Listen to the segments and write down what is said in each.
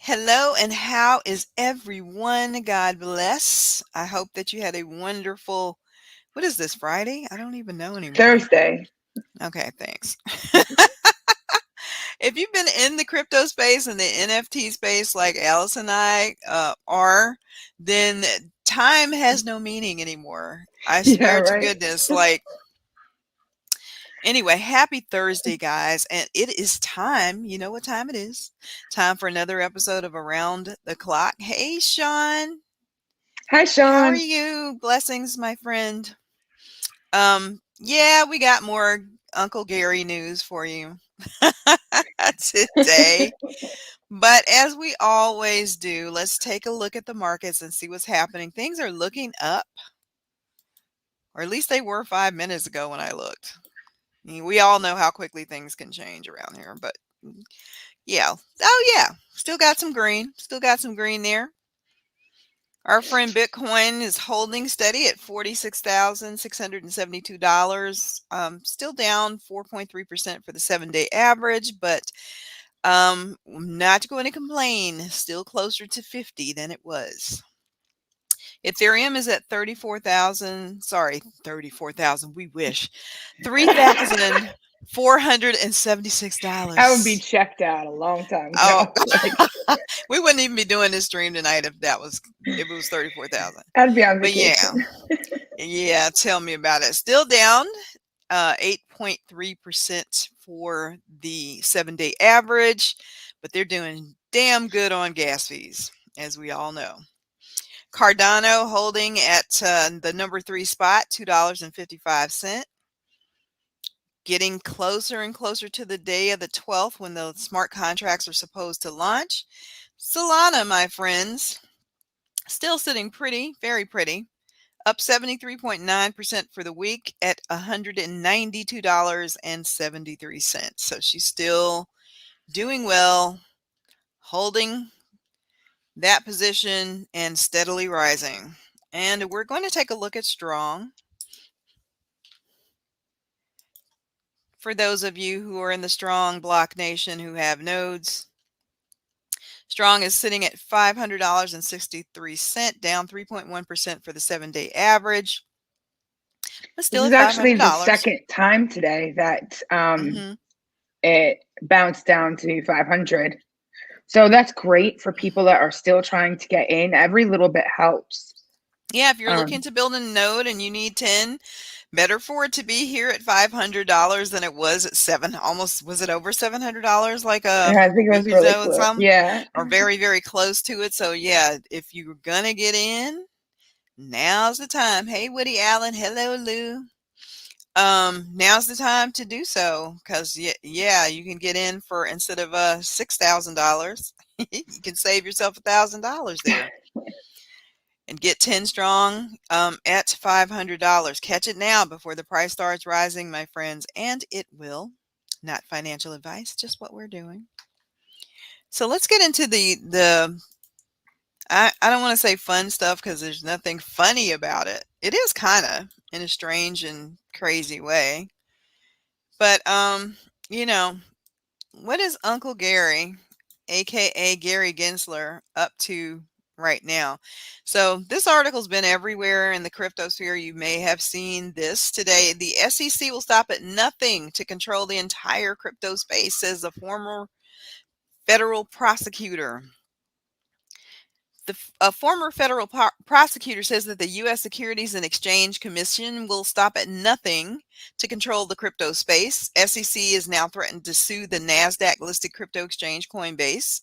Hello, and how is everyone? God bless. I hope that you had a wonderful, what is this, Friday? I don't even know anymore. Thursday. Okay, thanks. If you've been in the crypto space and the NFT space like Alice and I are, then time has no meaning anymore. I Yeah, swear to right. goodness. Anyway, happy Thursday, guys. And it is time. You know what time it is? Time for another episode of Around the Clock. Hey, Sean. Hi, How are Sean. you? Blessings, my friend. Yeah, we got more Uncle Gary news for you today. But as we always do, let's take a look at the markets and see what's happening. Things are looking up, or at least they were 5 minutes ago when I looked. I mean, we all know how quickly things can change around here, but yeah. Oh, yeah. Still got some green. Still got some green there. Our friend Bitcoin is holding steady at $46,672. Still down 4.3% for the 7-day average, but not going to complain. Still closer to 50 than it was. Ethereum is at 34,000. Sorry, 34,000. We wish. I would be $3,476. checked out a long time Oh, ago. Like, we wouldn't even be doing this stream tonight if it was 34,000. I'd be on But yeah, vacation. yeah, tell me about it. Still down 8.3% for the 7-day average, but they're doing damn good on gas fees, as we all know. Cardano holding at the number 3 spot, $2.55. Getting closer and closer to the day of the 12th when the smart contracts are supposed to launch. Solana, my friends, still sitting pretty, very pretty. Up 73.9% for the week at $192.73. So she's still doing well, holding that position and steadily rising. And we're going to take a look at Strong. For those of you who are in the Strong Block Nation who have nodes, Strong is sitting at $500.63, down 3.1% for the 7-day average, but This still is at actually the $500. second time today that Hmm. it bounced down to 500. So that's great for people that are still trying to get in. Every little bit helps. Yeah, if you're looking Um, to build a node and you need 10, better for it to be here at $500 than it was at almost, was it over $700 like I a think it week was or really so and close. some, Yeah. or very, very close to it. So yeah, if you're gonna get in, now's the time. Hey, Woody Allen. Hello, Lou. Now's the time to do so because yeah, you can get in for instead of $6,000, you can save yourself $1,000 there and get 10 strong at $500. Catch it now before the price starts rising, my friends, and it will. Not financial advice, just what we're doing. So let's get into the I don't want to say fun stuff because there's nothing funny about it. It is kind of in a strange and crazy way. But you know, what is Uncle Gary, aka Gary Gensler, up to right now? So this article's been everywhere in the crypto sphere. You may have seen this today. The SEC will stop at nothing to control the entire crypto space, says the former federal prosecutor. A former federal prosecutor says that the U.S. Securities and Exchange Commission will stop at nothing to control the crypto space. SEC is now threatened to sue the NASDAQ-listed crypto exchange Coinbase.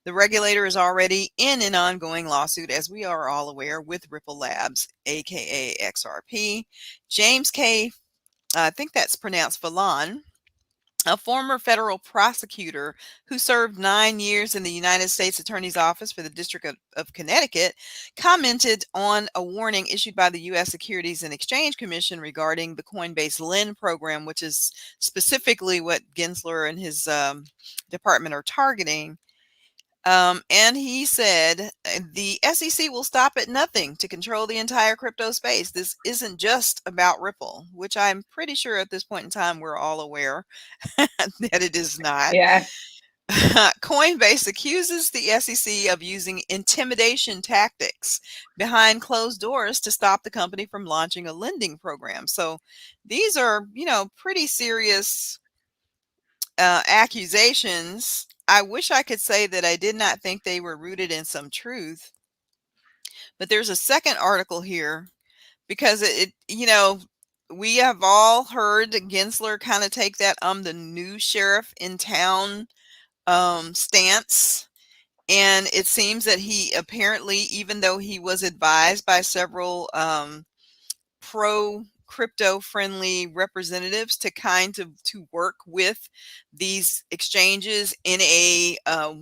The regulator is already in an ongoing lawsuit, as we are all aware, with Ripple Labs, aka XRP. James K., I think that's pronounced Fallon, a former federal prosecutor who served 9 years in the United States Attorney's Office for the District of Connecticut, commented on a warning issued by the U.S. Securities and Exchange Commission regarding the Coinbase Lend program, which is specifically what Gensler and his department are targeting. And he said the SEC will stop at nothing to control the entire crypto space. This isn't just about Ripple, which I'm pretty sure at this point in time we're all aware that it is not. Yeah. Coinbase accuses the SEC of using intimidation tactics behind closed doors to stop the company from launching a lending program. So these are, pretty serious accusations. I wish I could say that I did not think they were rooted in some truth, but there's a second article here because we have all heard Gensler kind of take that the new sheriff in town stance. And it seems that he apparently, even though he was advised by several pro crypto friendly representatives to to work with these exchanges in a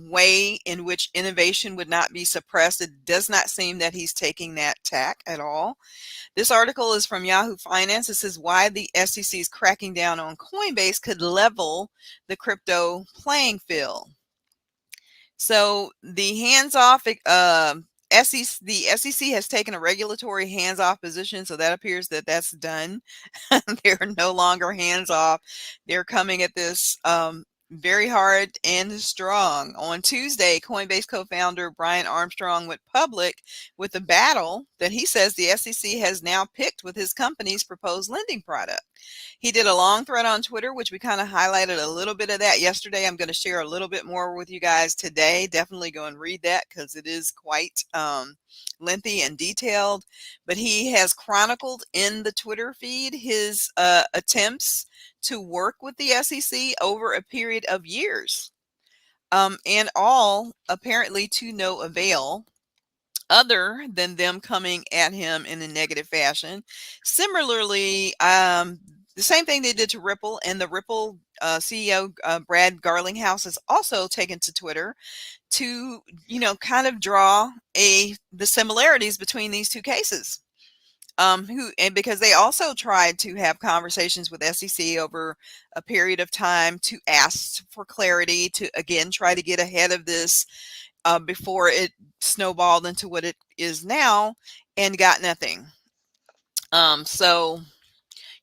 way in which innovation would not be suppressed, it does not seem that he's taking that tack at all. This article is from Yahoo Finance. It says why the SEC's cracking down on Coinbase could level the crypto playing field. So the hands-off SEC, the SEC has taken a regulatory hands-off position, so that appears that that's done. They're no longer hands-off. They're coming at this very hard and strong. On Tuesday, Coinbase co-founder Brian Armstrong went public with a battle that he says the SEC has now picked with his company's proposed lending product. He did a long thread on Twitter, which we kind of highlighted a little bit of that yesterday. I'm going to share a little bit more with you guys today. Definitely go and read that because it is quite lengthy and detailed. But he has chronicled in the Twitter feed his attempts to work with the SEC over a period of years, and all apparently to no avail, other than them coming at him in a negative fashion. Similarly, the same thing they did to Ripple, and the Ripple CEO Brad Garlinghouse has also taken to Twitter to, kind of draw the similarities between these two cases. Because they also tried to have conversations with SEC over a period of time to ask for clarity, to again try to get ahead of this before it snowballed into what it is now, and got nothing. So,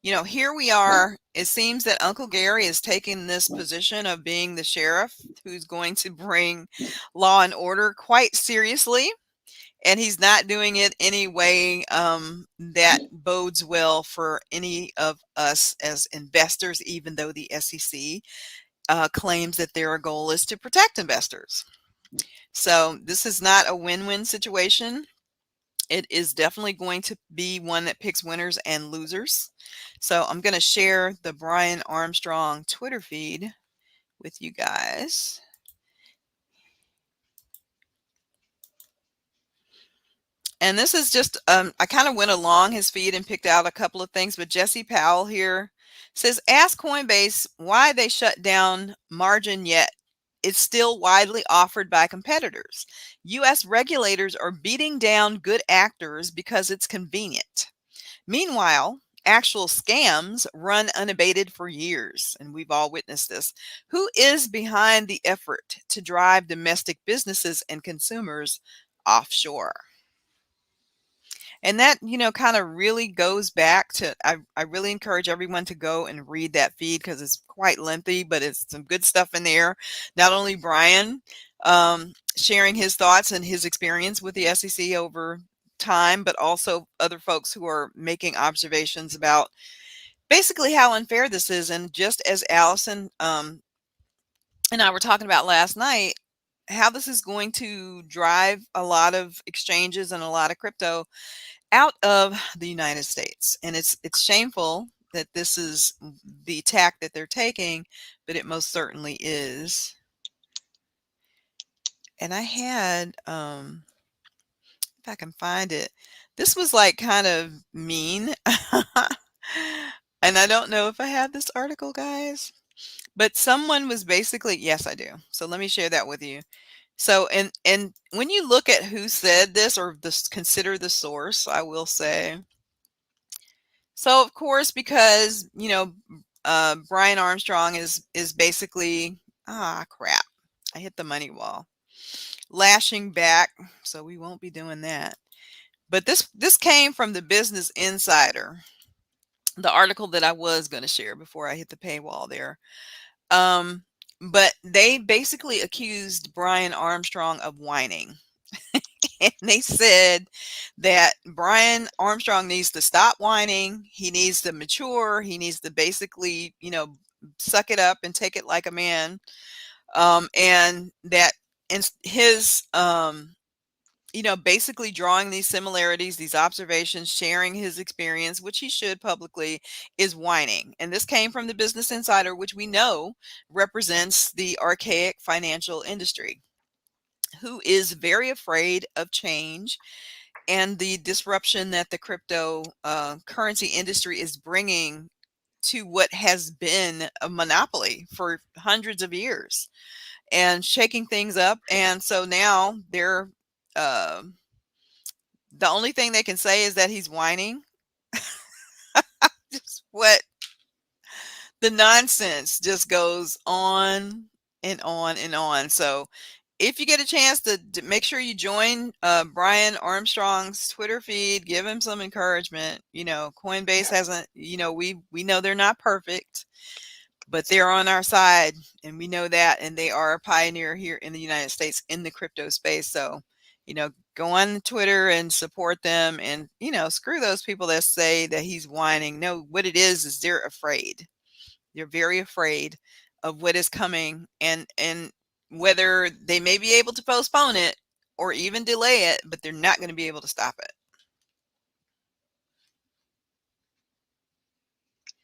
here we are. It seems that Uncle Gary is taking this position of being the sheriff who's going to bring law and order quite seriously. And he's not doing it any way that bodes well for any of us as investors, even though the SEC claims that their goal is to protect investors. So this is not a win-win situation. It is definitely going to be one that picks winners and losers. So I'm going to share the Brian Armstrong Twitter feed with you guys. And this is just, I kind of went along his feed and picked out a couple of things, but Jesse Powell here says, ask Coinbase why they shut down margin yet it's still widely offered by competitors. U.S. regulators are beating down good actors because it's convenient. Meanwhile, actual scams run unabated for years, and we've all witnessed this. Who is behind the effort to drive domestic businesses and consumers offshore? And that, kind of really goes back to, I really encourage everyone to go and read that feed because it's quite lengthy, but it's some good stuff in there. Not only Brian sharing his thoughts and his experience with the SEC over time, but also other folks who are making observations about basically how unfair this is. And just as Allison and I were talking about last night, how this is going to drive a lot of exchanges and a lot of crypto out of the United States. And it's shameful that this is the tack that they're taking, but it most certainly is. And I had, if I can find it, this was like kind of mean. And I don't know if I have this article, guys, but someone was basically, yes, I do. So let me share that with you. So, and when you look at who said this or this, consider the source, I will say, so of course, because, Brian Armstrong is basically, crap, I hit the money wall, lashing back. So we won't be doing that. But this came from the Business Insider, the article that I was going to share before I hit the paywall there. But they basically accused Brian Armstrong of whining. And they said that Brian Armstrong needs to stop whining. He needs to mature. He needs to basically, suck it up and take it like a man. And that in his, basically drawing these similarities, these observations, sharing his experience, which he should publicly, is whining. And this came from the Business Insider, which we know represents the archaic financial industry, who is very afraid of change and the disruption that the crypto currency industry is bringing to what has been a monopoly for hundreds of years and shaking things up. And so now they're uh, the only thing they can say is that he's whining. Just what the nonsense just goes on and on and on. So if you get a chance to make sure you join Brian Armstrong's Twitter feed, give him some encouragement. Coinbase hasn't, we know they're not perfect, but they're on our side, and we know that, and they are a pioneer here in the United States in the crypto space. So, go on Twitter and support them, and screw those people that say that he's whining. No, what it is they're afraid. They're very afraid of what is coming, and whether they may be able to postpone it or even delay it, but they're not going to be able to stop it.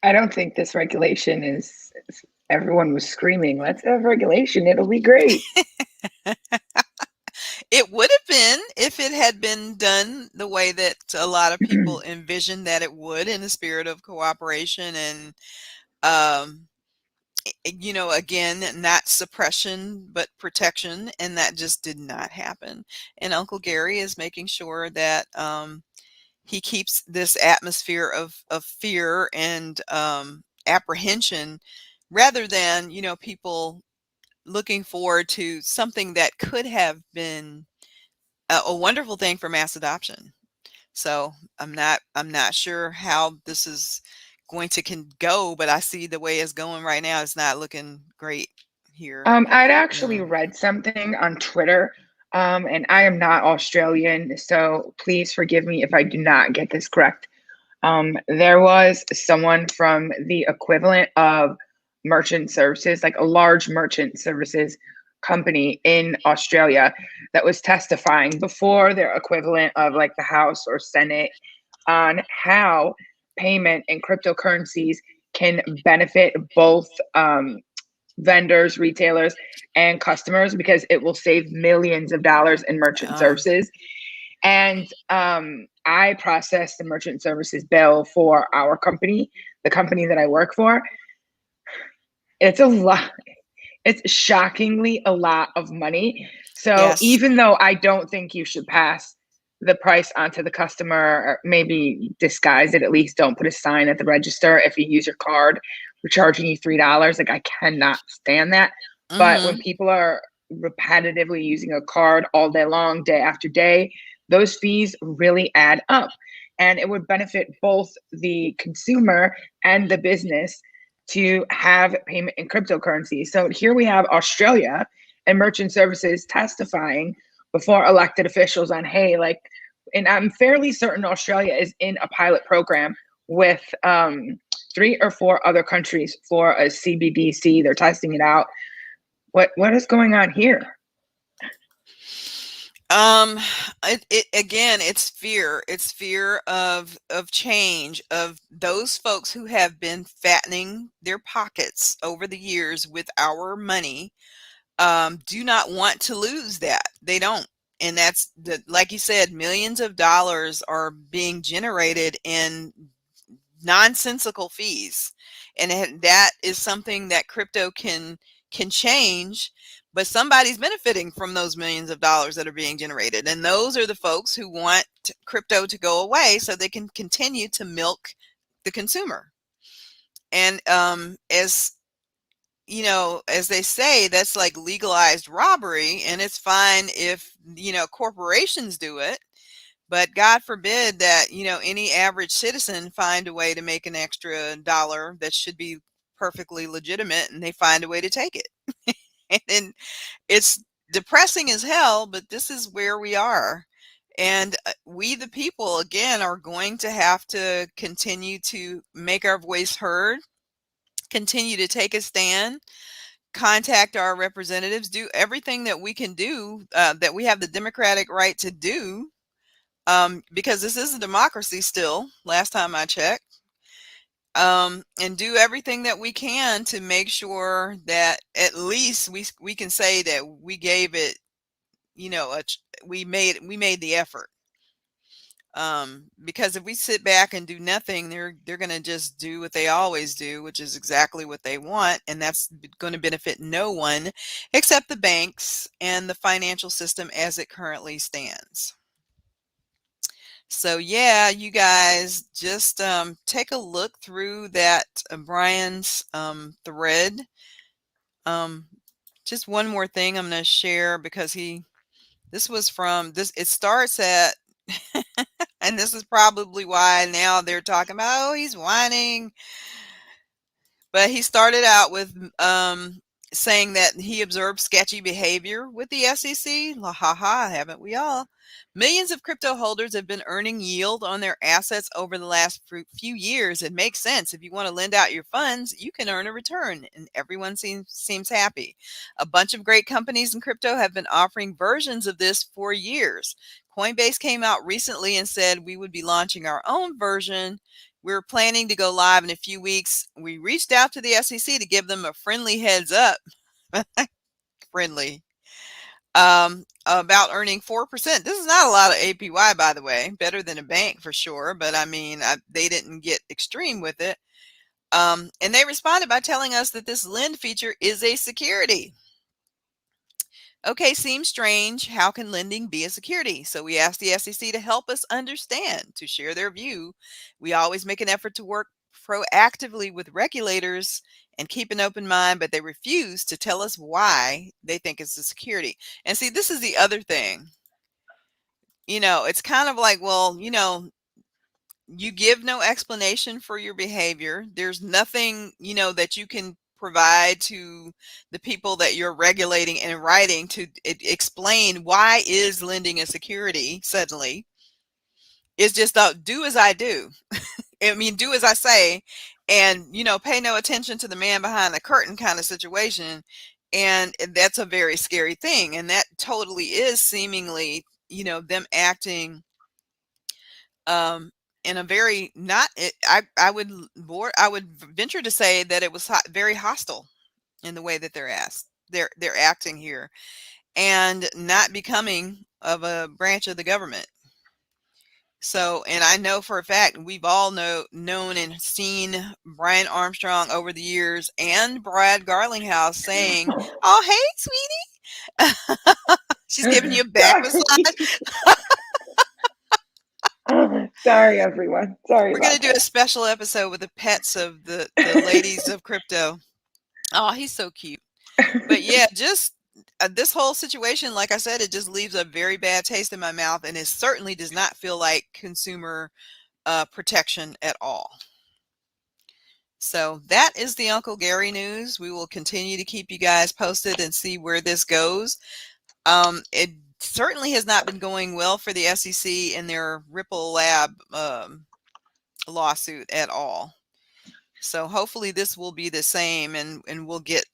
I don't think this regulation is, everyone was screaming, let's have regulation, it'll be great. It would have been if it had been done the way that a lot of people envisioned that it would, in the spirit of cooperation and, again, not suppression, but protection. And that just did not happen. And Uncle Gary is making sure that he keeps this atmosphere of fear and apprehension, rather than, people looking forward to something that could have been a wonderful thing for mass adoption. So I'm not sure how this is going to go, but I see the way it's going right now. It's not looking great here. I'd actually read something on Twitter, and I am not Australian, so please forgive me if I do not get this correct. There was someone from the equivalent of merchant services, like a large merchant services company in Australia, that was testifying before their equivalent of like the House or Senate on how payment in cryptocurrencies can benefit both vendors, retailers, and customers, because it will save millions of dollars in merchant services. And I processed the merchant services bill for our company, the company that I work for. It's a lot. It's shockingly a lot of money. So Yes. even though I don't think you should pass the price onto the customer, or maybe disguise it, at least don't put a sign at the register if you use your card, we're charging you $3. Like, I cannot stand that. But when people are repetitively using a card all day long, day after day, those fees really add up. And it would benefit both the consumer and the business to have payment in cryptocurrency. So here we have Australia and merchant services testifying before elected officials on, hey, like, and I'm fairly certain Australia is in a pilot program with 3 or 4 other countries for a CBDC. They're testing it out. What is going on here? Again, it's fear. It's fear of change, of those folks who have been fattening their pockets over the years with our money. Do not want to lose that. They don't. And that's like you said, millions of dollars are being generated in nonsensical fees. And that is something that crypto can change, but somebody's benefiting from those millions of dollars that are being generated. And those are the folks who want crypto to go away so they can continue to milk the consumer. And as as they say, that's like legalized robbery, and it's fine if, corporations do it. But God forbid that, any average citizen find a way to make an extra dollar that should be perfectly legitimate, and they find a way to take it. And then it's depressing as hell, but this is where we are. And we, the people, again, are going to have to continue to make our voice heard, continue to take a stand, contact our representatives, do everything that we can do, that we have the democratic right to do, because this is a democracy still, last time I checked, and do everything that we can to make sure that at least we can say that we gave it, we made the effort. Because if we sit back and do nothing, they're going to just do what they always do, which is exactly what they want, and that's going to benefit no one except the banks and the financial system as it currently stands. So yeah, you guys just take a look through that Brian's thread. Um, just one more thing I'm going to share, because this was from this. It starts at and this is probably why now they're talking about, oh, he's whining. But he started out with saying that he observed sketchy behavior with the SEC. La ha ha, haven't we all? Millions of crypto holders have been earning yield on their assets over the last few years. It makes sense. If you want to lend out your funds, you can earn a return, and everyone seems happy. A bunch of great companies in crypto have been offering versions of this for years. Coinbase came out recently and said we would be launching our own version. We're planning to go live in a few weeks. We reached out to the SEC to give them a friendly heads up, friendly, about earning 4%. This is not a lot of APY, by the way, better than a bank for sure. But I mean, they didn't get extreme with it. And they responded by telling us that this lend feature is a security. Okay, seems strange. How can lending be a security? So we asked the SEC to help us understand, to share their view. We always make an effort to work proactively with regulators and keep an open mind, but they refuse to tell us why they think it's a security. And see, this is the other thing. It's kind of like, well, you give no explanation for your behavior. There's nothing, that you can provide to the people that you're regulating in writing to explain why is lending a security suddenly. It's just do as I do. I mean, do as I say, and, pay no attention to the man behind the curtain kind of situation. And that's a very scary thing. And that totally is seemingly, them acting um in a very not I would venture to say that it was very hostile in the way that they're acting here, and not becoming of a branch of the government. So, and I know for a fact we've all known and seen Brian Armstrong over the years and Brad Garlinghouse saying, "Oh, hey, sweetie," she's giving you a back Sorry. massage. Sorry, everyone. Sorry We're gonna about do a that. special episode with the pets of the ladies of crypto. Oh, he's so cute. But yeah, just this whole situation, like I said, it just leaves a very bad taste in my mouth, and it certainly does not feel like consumer protection at all. So that is the Uncle Gary news. We will continue to keep you guys posted and see where this goes. It certainly has not been going well for the SEC and their Ripple Lab lawsuit at all. So hopefully this will be the same, and we'll get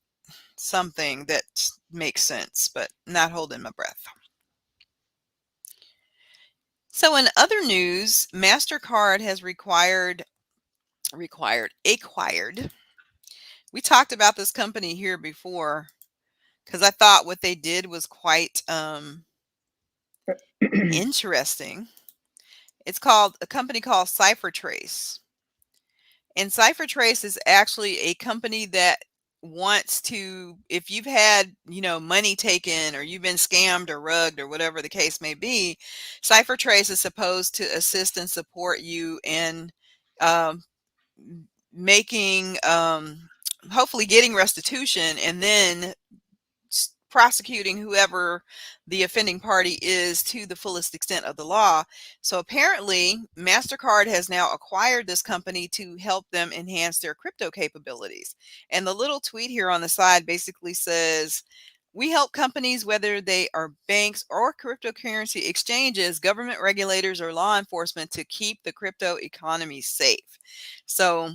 something that makes sense, but not holding my breath. So in other news, MasterCard has acquired. We talked about this company here before, because I thought what they did was quite interesting. It's called a company called CipherTrace. And CipherTrace is actually a company that wants to, if you've had, money taken, or you've been scammed or rugged or whatever the case may be, CipherTrace is supposed to assist and support you in um, making, hopefully getting restitution, and then prosecuting whoever the offending party is to the fullest extent of the law. So apparently, MasterCard has now acquired this company to help them enhance their crypto capabilities. And the little tweet here on the side basically says, we help companies, whether they are banks or cryptocurrency exchanges, government regulators, or law enforcement, to keep the crypto economy safe. So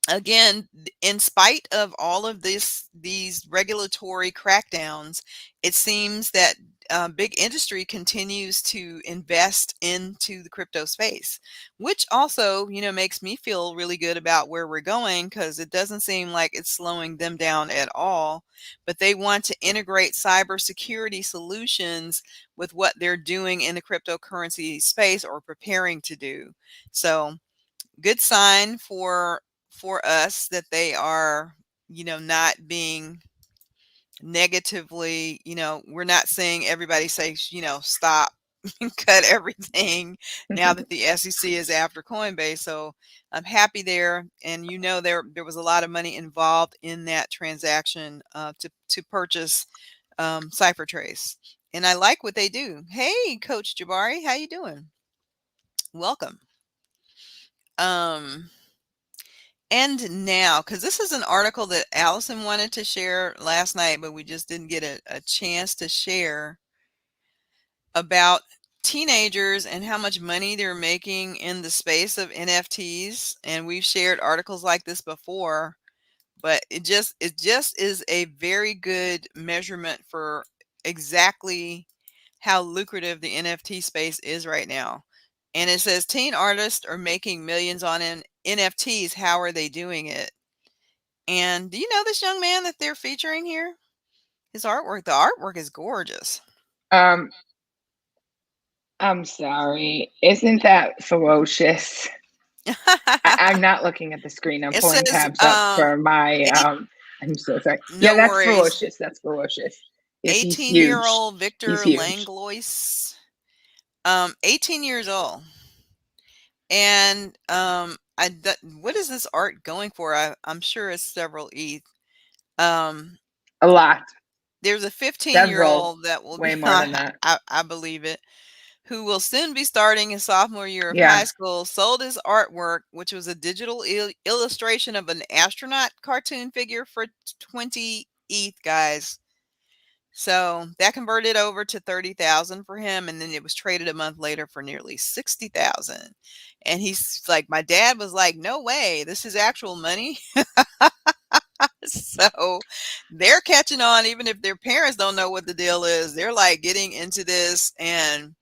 again, in spite of all of these regulatory crackdowns, it seems that big industry continues to invest into the crypto space, which also, makes me feel really good about where we're going, because it doesn't seem like it's slowing them down at all. But they want to integrate cybersecurity solutions with what they're doing in the cryptocurrency space, or preparing to do. So good sign for us that they are, not being negatively, we're not saying everybody say, stop and cut everything now that the SEC is after Coinbase. So I'm happy there. And there was a lot of money involved in that transaction to purchase CipherTrace. And I like what they do. Hey, Coach Jabari, how you doing? Welcome. Um, And now, because this is an article that Allison wanted to share last night, but we just didn't get a chance to share, about teenagers and how much money they're making in the space of NFTs. And we've shared articles like this before, but it just is a very good measurement for exactly how lucrative the NFT space is right now. And it says teen artists are making millions on NFTs. How are they doing it? And do you know this young man that they're featuring here? The artwork is gorgeous. Um, I'm sorry. Isn't that ferocious? I'm not looking at the screen. I'm It pulling says, tabs up for my eight, I'm so sorry. Yeah, no that's worries, ferocious. That's ferocious. Yes, he's huge. eighteen-year-old He's Victor huge. Langlois, 18 years old. And what is this art going for? I'm sure it's several ETH. Um, A lot. there's a Several. 15-year-old that will be, Way more than that. I believe it, who will soon be starting his sophomore year of Yeah. high school, sold his artwork, which was a digital illustration of an astronaut cartoon figure, for 20 ETH, guys. So that converted over to 30,000 for him, and then it was traded a month later for nearly 60,000. And he's like, my dad was like, no way, this is actual money. So they're catching on, even if their parents don't know what the deal is. They're like getting into this and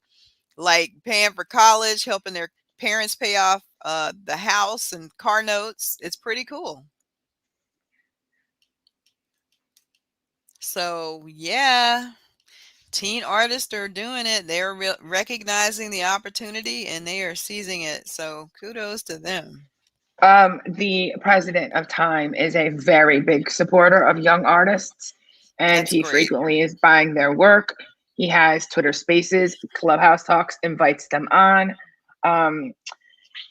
like paying for college, helping their parents pay off the house and car notes. It's pretty cool. So yeah, teen artists are doing it. They're recognizing the opportunity and they are seizing it. So kudos to them. The president of Time is a very big supporter of young artists, and That's he great. frequently is buying their work. He has Twitter Spaces, Clubhouse Talks, invites them on. Um,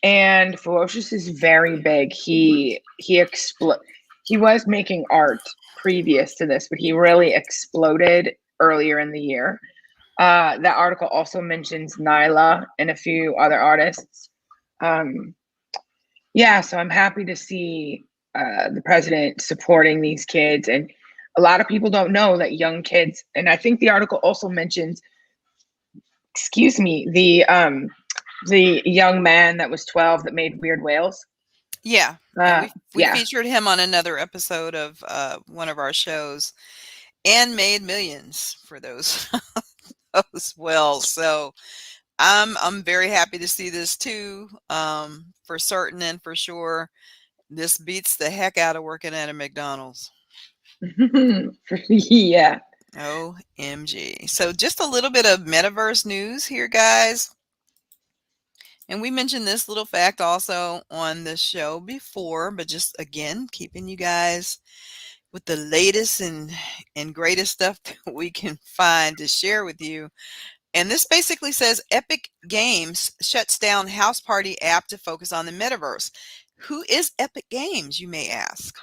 and Ferocious is very big. He was making art previous to this, but he really exploded earlier in the year. That article also mentions Nyla and a few other artists. Yeah, so I'm happy to see the president supporting these kids. And a lot of people don't know that young kids, and I think the article also mentions, excuse me, the young man that was 12 that made weird whales. Yeah. And we Yeah. featured him on another episode of one of our shows, and made millions for those as well. So I'm very happy to see this too. For certain and for sure, this beats the heck out of working at a McDonald's. Yeah. OMG. So just a little bit of metaverse news here, guys. And we mentioned this little fact also on the show before, but just again, keeping you guys with the latest and greatest stuff that we can find to share with you. And this basically says Epic Games shuts down house party app to focus on the metaverse. Who is Epic Games, you may ask?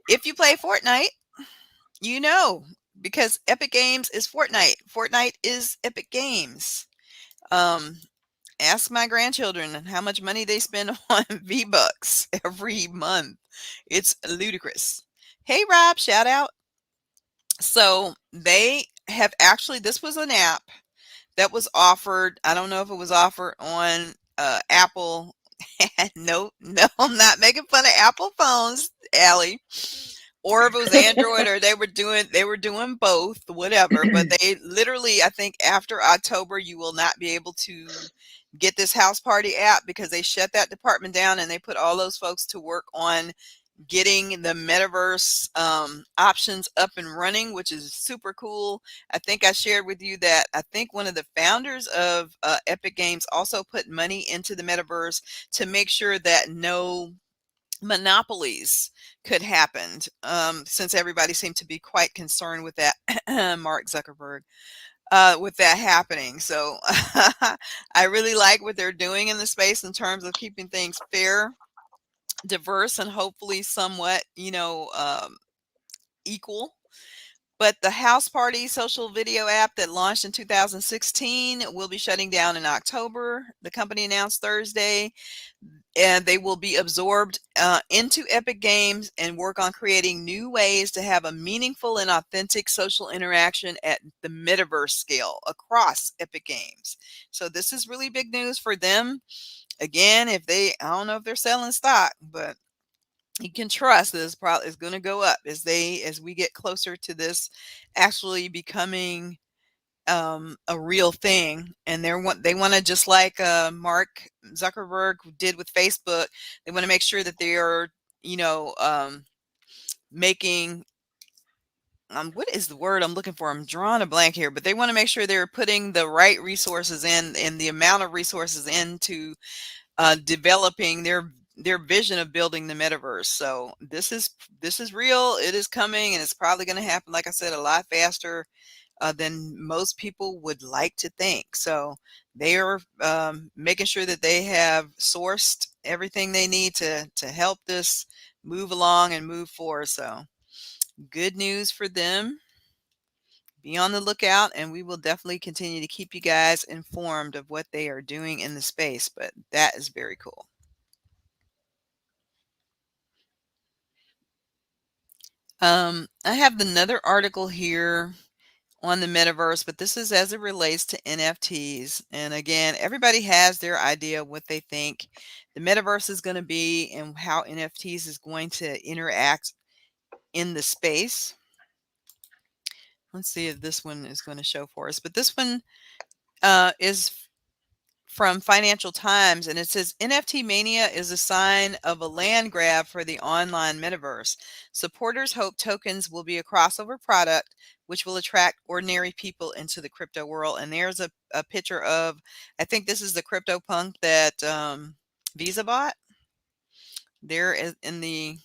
If you play Fortnite, you know because Epic Games is Fortnite. Fortnite is Epic Games. Um, Ask my grandchildren how much money they spend on V-Bucks every month. It's ludicrous. Hey, Rob, shout out. So they have actually, this was an app that was offered. I don't know if it was offered on Apple. No, no, I'm not making fun of Apple phones, Allie. Or if it was Android, or they were doing both, whatever. But they literally, I think after October, you will not be able to get this house party app because they shut that department down and they put all those folks to work on getting the metaverse options up and running, which is super cool. I think I shared with you that I think one of the founders of Epic Games also put money into the metaverse to make sure that no monopolies could happen, since everybody seemed to be quite concerned with that. Mark Zuckerberg, with that happening. So I really like what they're doing in the space in terms of keeping things fair, diverse, and hopefully somewhat, equal. But the House Party social video app that launched in 2016 will be shutting down in October. The company announced Thursday, and they will be absorbed into Epic Games and work on creating new ways to have a meaningful and authentic social interaction at the metaverse scale across Epic Games. So this is really big news for them. Again, I don't know if they're selling stock, but you can trust this probably is going to go up as we get closer to this actually becoming a real thing. And they want to, just like Mark Zuckerberg did with Facebook, they want to make sure that they are, you know um, making, what is the word I'm looking for? I'm drawing a blank here, but they want to make sure they're putting the right resources in and the amount of resources into developing their vision of building the metaverse. So this is real. It is coming, and it's probably going to happen, like I said, a lot faster than most people would like to think. So they are making sure that they have sourced everything they need to help this move along and move forward. So good news for them. Be on the lookout, and we will definitely continue to keep you guys informed of what they are doing in the space. But that is very cool. I have another article here on the metaverse, but this is as it relates to NFTs. And again, everybody has their idea of what they think the metaverse is going to be and how NFTs is going to interact in the space. Let's see if this one is going to show for us. But this one is from Financial Times, and it says NFT mania is a sign of a land grab for the online metaverse. Supporters hope tokens will be a crossover product which will attract ordinary people into the crypto world. And there's a picture of, I think this is the crypto punk that Visa bought. There is in the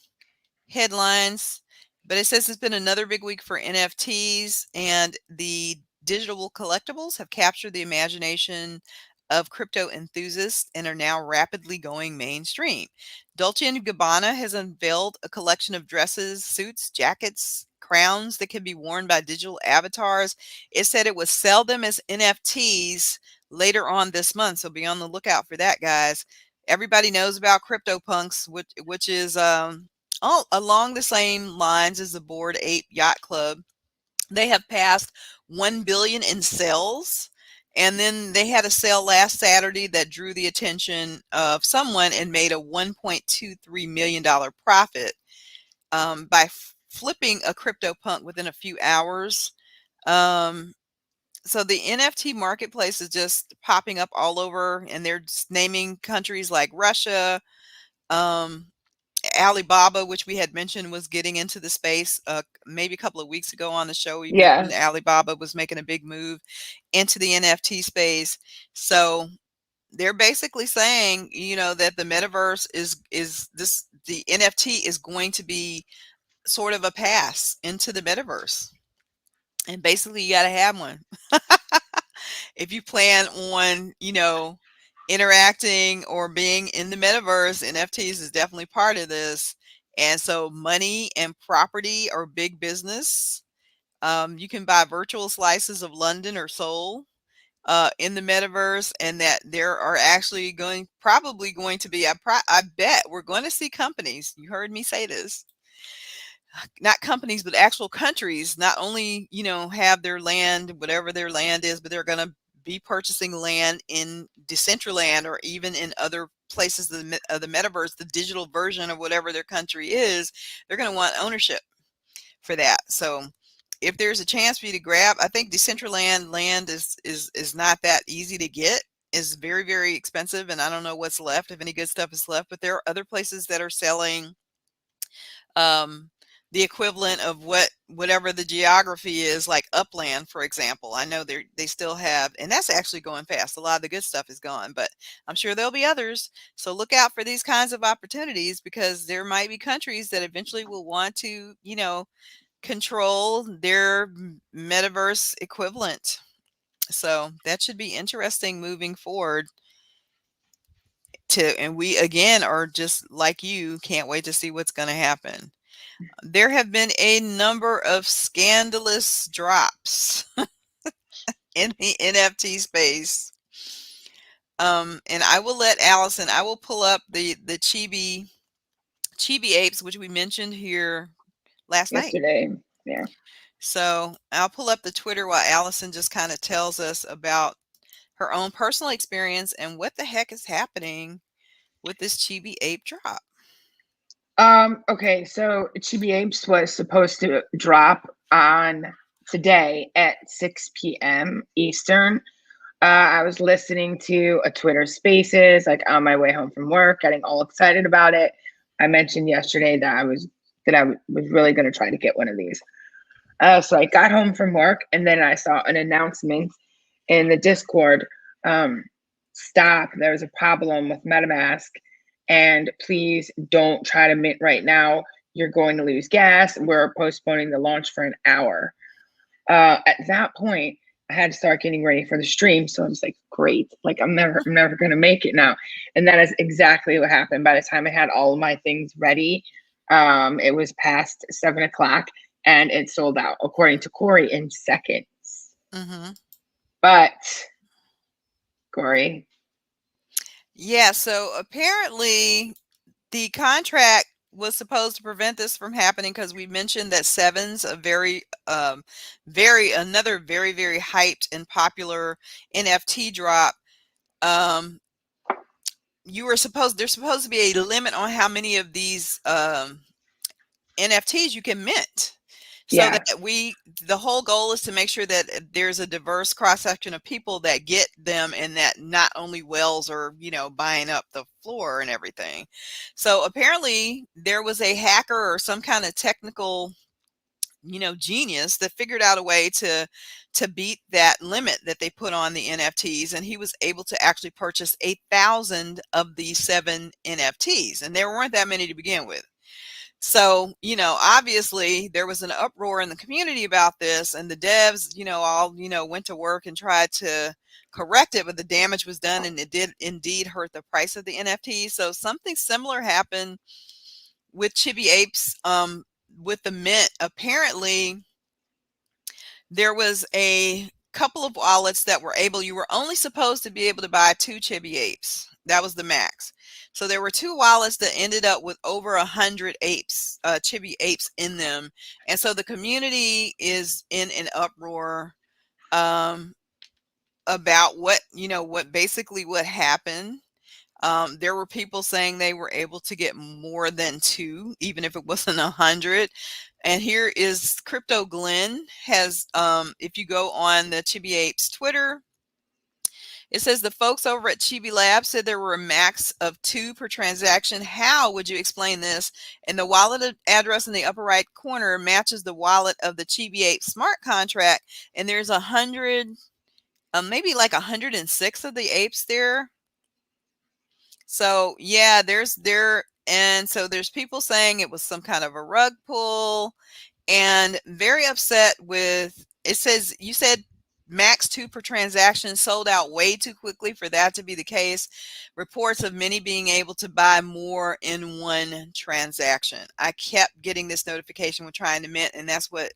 headlines, but it says it's been another big week for NFTs, and the digital collectibles have captured the imagination of crypto enthusiasts and are now rapidly going mainstream. Dolce & Gabbana has unveiled a collection of dresses, suits, jackets, crowns that can be worn by digital avatars. It said it would sell them as NFTs later on this month, so be on the lookout for that, guys. Everybody knows about CryptoPunks, which is all along the same lines as the Bored Ape Yacht Club. They have passed 1 billion in sales. And then they had a sale last Saturday that drew the attention of someone and made a $1.23 million profit by flipping a CryptoPunk within a few hours. So the NFT marketplace is just popping up all over, and they're just naming countries like Russia, um, Alibaba, which we had mentioned was getting into the space maybe a couple of weeks ago on the show. We mentioned Yeah. Alibaba was making a big move into the NFT space. So they're basically saying, that the metaverse is this the NFT is going to be sort of a pass into the metaverse. And basically you got to have one. If you plan on, interacting or being in the metaverse, NFTs is definitely part of this. And so money and property are big business. You can buy virtual slices of London or Seoul in the metaverse, and that there are actually probably going to be, I bet we're going to see companies. You heard me say this, not companies, but actual countries, not only, have their land, whatever their land is, but they're going to be purchasing land in Decentraland or even in other places of the metaverse, the digital version of whatever their country is. They're going to want ownership for that. So if there's a chance for you to grab, I think Decentraland land is not that easy to get. Is very, very expensive, and I don't know what's left, if any good stuff is left, but there are other places that are selling um, the equivalent of whatever the geography is, like Upland, for example. I know they still have, and that's actually going fast. A lot of the good stuff is gone, but I'm sure there'll be others. So look out for these kinds of opportunities, because there might be countries that eventually will want to, control their metaverse equivalent. So that should be interesting moving forward. And we again are just like you, can't wait to see what's going to happen. There have been a number of scandalous drops in the NFT space. And I will let Allison, I will pull up the chibi apes, which we mentioned here last night. Yesterday. Yeah. So I'll pull up the Twitter while Allison just kind of tells us about her own personal experience and what the heck is happening with this chibi ape drop. Okay, so Chibi Apes was supposed to drop on today at 6 p.m. Eastern. I was listening to a Twitter Spaces, like on my way home from work, getting all excited about it. I mentioned yesterday that I was really going to try to get one of these. So I got home from work, and then I saw an announcement in the Discord. Stop! There's a problem with MetaMask, and please don't try to mint right now. You're going to lose gas. We're postponing the launch for an hour. At that point, I had to start getting ready for the stream. So I was like, great, like I'm never going to make it now. And that is exactly what happened. By the time I had all of my things ready, it was past 7 o'clock and it sold out, according to Corey, in seconds. Mm-hmm. But Corey. Yeah, so apparently the contract was supposed to prevent this from happening, because we mentioned that Sevens, a another very, very hyped and popular NFT drop. There's supposed to be a limit on how many of these NFTs you can mint. So Yeah. that the whole goal is to make sure that there's a diverse cross section of people that get them, and that not only whales are, buying up the floor and everything. So apparently there was a hacker or some kind of technical, genius that figured out a way to beat that limit that they put on the NFTs, and he was able to actually purchase 8,000 of these 7 NFTs, and there weren't that many to begin with. So, obviously there was an uproar in the community about this, and the devs, all, went to work and tried to correct it, but the damage was done, and it did indeed hurt the price of the NFT. So something similar happened with Chibi Apes, with the mint. Apparently there was a couple of wallets that you were only supposed to be able to buy 2 Chibi Apes. That was the max. So there were 2 wallets that ended up with over 100 apes, Chibi Apes in them. And so the community is in an uproar about what happened. There were people saying they were able to get more than 2, even if it wasn't 100. And here is Crypto Glenn has, if you go on the Chibi Apes Twitter, it says the folks over at Chibi Lab said there were a max of 2 per transaction. How would you explain this? And the wallet address in the upper right corner matches the wallet of the Chibi Ape smart contract. And there's 100, maybe like 106 of the apes there. So yeah, and so there's people saying it was some kind of a rug pull, and very upset with, it says, you said max 2 per transaction, sold out way too quickly for that to be the case. Reports of many being able to buy more in one transaction. I kept getting this notification when trying to mint, and that's what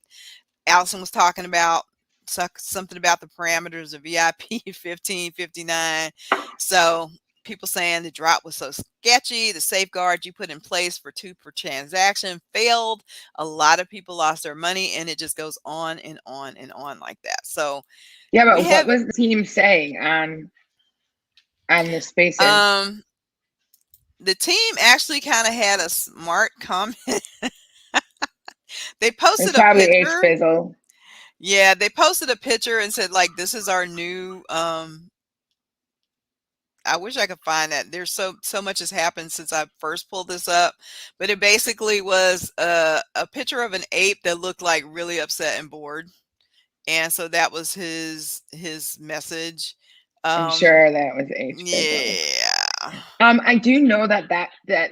Allison was talking about something about the parameters of VIP 1559. So people saying the drop was so sketchy, the safeguards you put in place for 2 per transaction failed. A lot of people lost their money, and it just goes on and on and on like that. So Yeah, we but what have was the team saying on the spaces? um the team actually kind of had a smart comment. They It's posted a probably H picture. Fizzle. Yeah, they posted a picture and said like this is our new I wish I could find that. There's so much has happened since I first pulled this up, but it basically was a picture of an ape that looked like really upset and bored, and so that was his message. I'm Um, sure that was H Fizzle. yeah. I do know that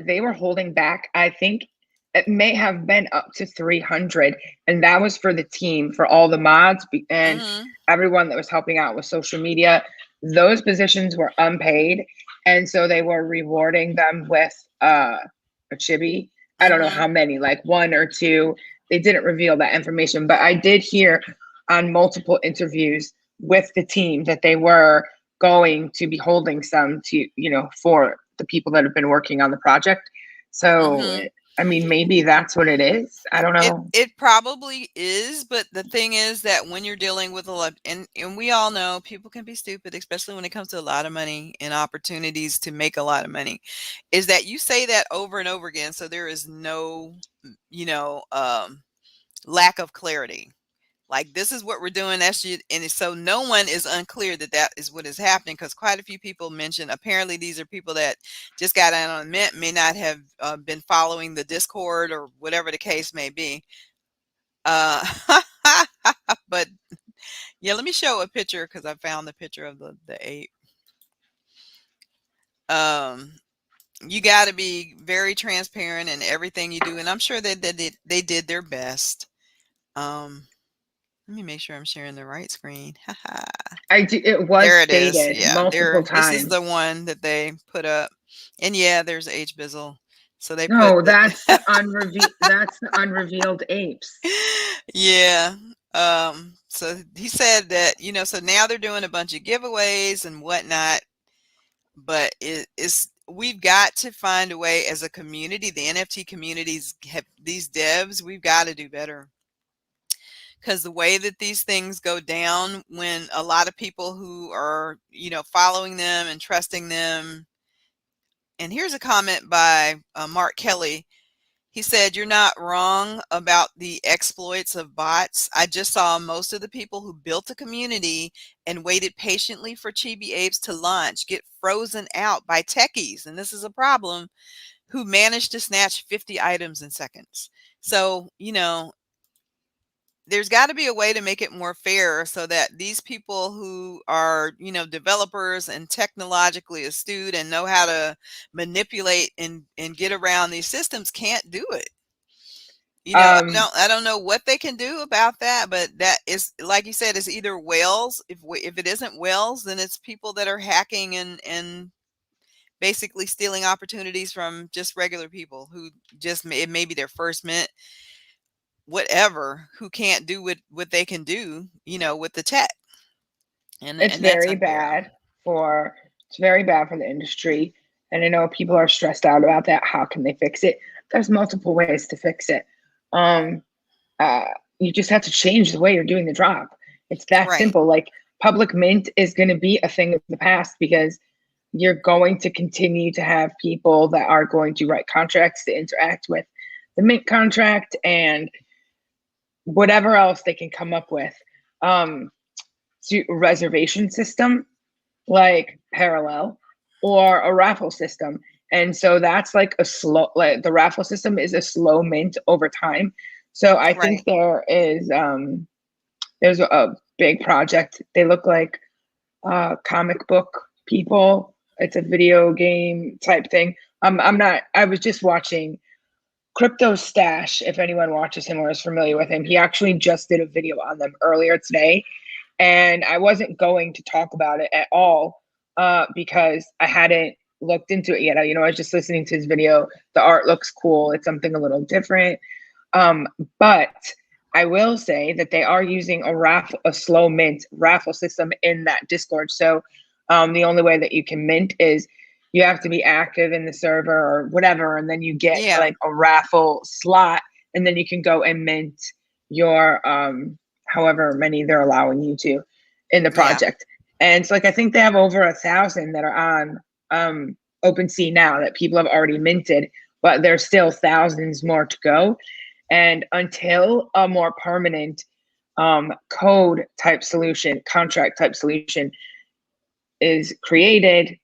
they were holding back. I think it may have been up to 300, and that was for the team, for all the mods and Mhm. everyone that was helping out with social media. Those positions were unpaid, and so they were rewarding them with a chibi. I don't know how Mhm. many, like one or two. They didn't reveal that information, but I did hear on multiple interviews with the team that they were going to be holding some to, for the people that have been working on the project. So, Mhm. I mean, maybe that's what it is. I don't know. It probably is, but the thing is that when you're dealing with a lot, and we all know people can be stupid, especially when it comes to a lot of money and opportunities to make a lot of money, is that you say that over and over again, so there is no, you know, lack of clarity. Like this is what we're doing. So no one is unclear that that is what is happening because quite a few people mentioned. Apparently, these are people that just got out on Mint, may not have been following the Discord or whatever the case may be. Uh, but yeah, let me show a picture because I found the picture of the ape. Um, you got to be very transparent in everything you do, and I'm sure that they did their best. Um, Let me make sure I'm sharing the right screen. I do. It was There it is. stated Yeah, multiple there. This is the times. one that they put up, and yeah, there's H Bizzle. So they put No, the that's the unrevealed apes. yeah. So he said that so now they're doing a bunch of giveaways and whatnot, but it's we've got to find a way as a community. The NFT communities have these devs. We've got to do better because the way that these things go down when a lot of people who are following them and trusting them. And here's a comment by Mark Kelly. He said, "You're not wrong about the exploits of bots. I just saw most of the people who built a community and waited patiently for Chibi Apes to launch get frozen out by techies, and this is a problem, who managed to snatch 50 items in seconds." So, there's got to be a way to make it more fair so that these people who are, developers and technologically astute and know how to manipulate and get around these systems can't do it. Um, I don't know what they can do about that, but that is like you said, it's either whales. If it isn't whales, then it's people that are hacking and basically stealing opportunities from just regular people who just it may be their first mint whatever who can't do what they can do, with the tech. it's And that's very unfair. bad it's very bad for the industry, and I know people are stressed out about that. How can they fix it? There's multiple ways to fix it. Um, uh, you just have to change the way you're doing the drop. It's that Right. simple. Like public mint is going to be a thing of the past because you're going to continue to have people that are going to write contracts to interact with the mint contract and whatever else they can come up with. Um, to reservation system like parallel or a raffle system. And so that's like a slow, like the raffle system is a slow mint over time. So I Right. think there's a big project. They look like comic book people. It's a video game type thing. I'm not, I was just watching Crypto Stash, if anyone watches him or is familiar with him. He actually just did a video on them earlier today, and I wasn't going to talk about it at all because I hadn't looked into it yet. I was just listening to his video. The art looks cool. It's something a little different. Um, but I will say that they are using a slow mint raffle system in that Discord. So the only way that you can mint is you have to be active in the server or whatever, and then you get Yeah, like a raffle slot, and then you can go and mint your however many they're allowing you to in the yeah. project. And so like I think they have over 1,000 that are on OpenSea now that people have already minted, but there's still thousands more to go. And until a more permanent code type solution, contract type solution is created,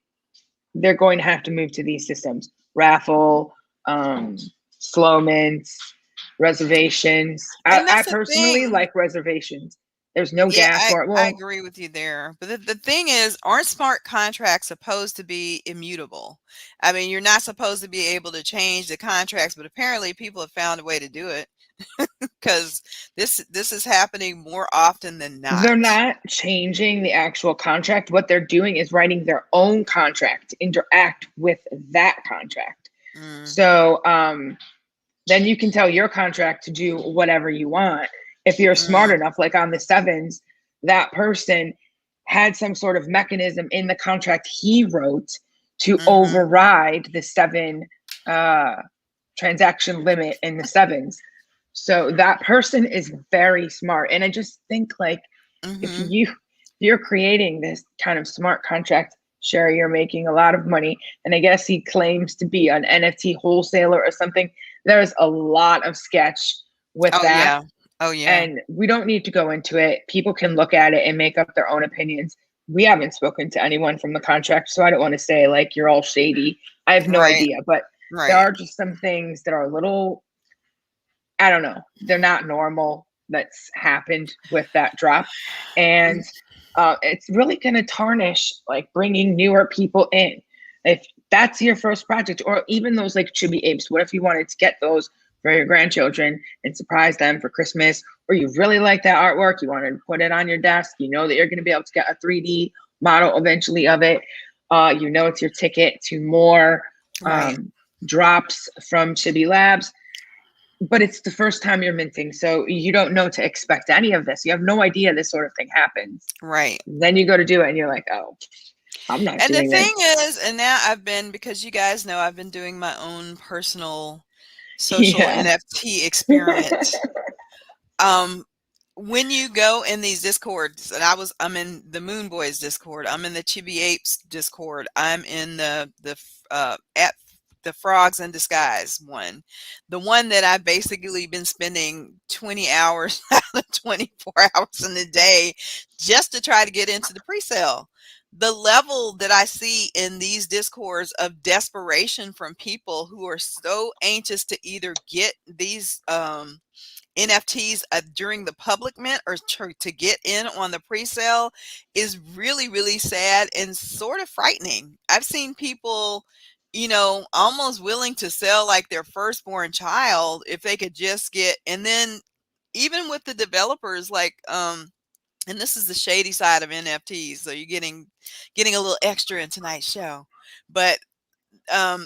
they're going to have to move to these systems: raffle, um, slow mints, reservations. I, And I that's the personally thing. like reservations. There's no Yeah, gas for it. I Well, agree with you there. But the thing is, aren't smart contracts supposed to be immutable? I mean, you're not supposed to be able to change the contracts, but apparently people have found a way to do it because this is happening more often than they're not. not changing the actual contract. What they're doing is writing their own contract to interact with that contract. Mm, So then you can tell your contract to do whatever you want. If you're smart mm, enough, like on the sevens, that person had some sort of mechanism in the contract he wrote to mhm. override the seven uh, transaction limit in the sevens. So that person is very smart. And I just think like if Mhm. you're creating this kind of smart contract, Sherry, you're making a lot of money. And I guess he claims to be an NFT wholesaler or something. There's a lot of sketch with Oh that. yeah. Oh yeah. And we don't need to go into it. People can look at it and make up their own opinions. We haven't spoken to anyone from the contract, so I don't want to say like you're all shady. I have no Right. idea, but there Right. are just some things that are a little, I don't know, they're not normal that's happened with that drop. And it's really going to tarnish like bringing newer people in. If that's your first project, or even those like chibi apes, what if you wanted to get those for your grandchildren and surprise them for Christmas? Or you really like that artwork, you want to put it on your desk, you know that you're going to be able to get a 3D model eventually of it. You know it's your ticket to more Right. um, drops from Chibi Labs, but it's the first time you're minting, so you don't know to expect any of this. You have no idea this sort of thing happens. Right. Then you go to do it and you're like, oh, I'm not And the doing thing this. is, and now I've been, because you guys know I've been doing my own personal social Yeah. NFT experiment. Um, when you go in these discords, and I'm in the Moon Boys Discord, I'm in the Chibi Apes Discord, I'm in at the Frogs in Disguise one, the one that I've basically been spending 20 hours out of 24 hours in a day just to try to get into the pre-sale. The level that I see in these discords of desperation from people who are so anxious to either get these NFTs during the public mint or to get in on the pre-sale is really, really sad and sort of frightening. I've seen people, almost willing to sell like their firstborn child if they could just get, and then even with the developers, like, and this is the shady side of NFTs, so you're getting a little extra in tonight's show. But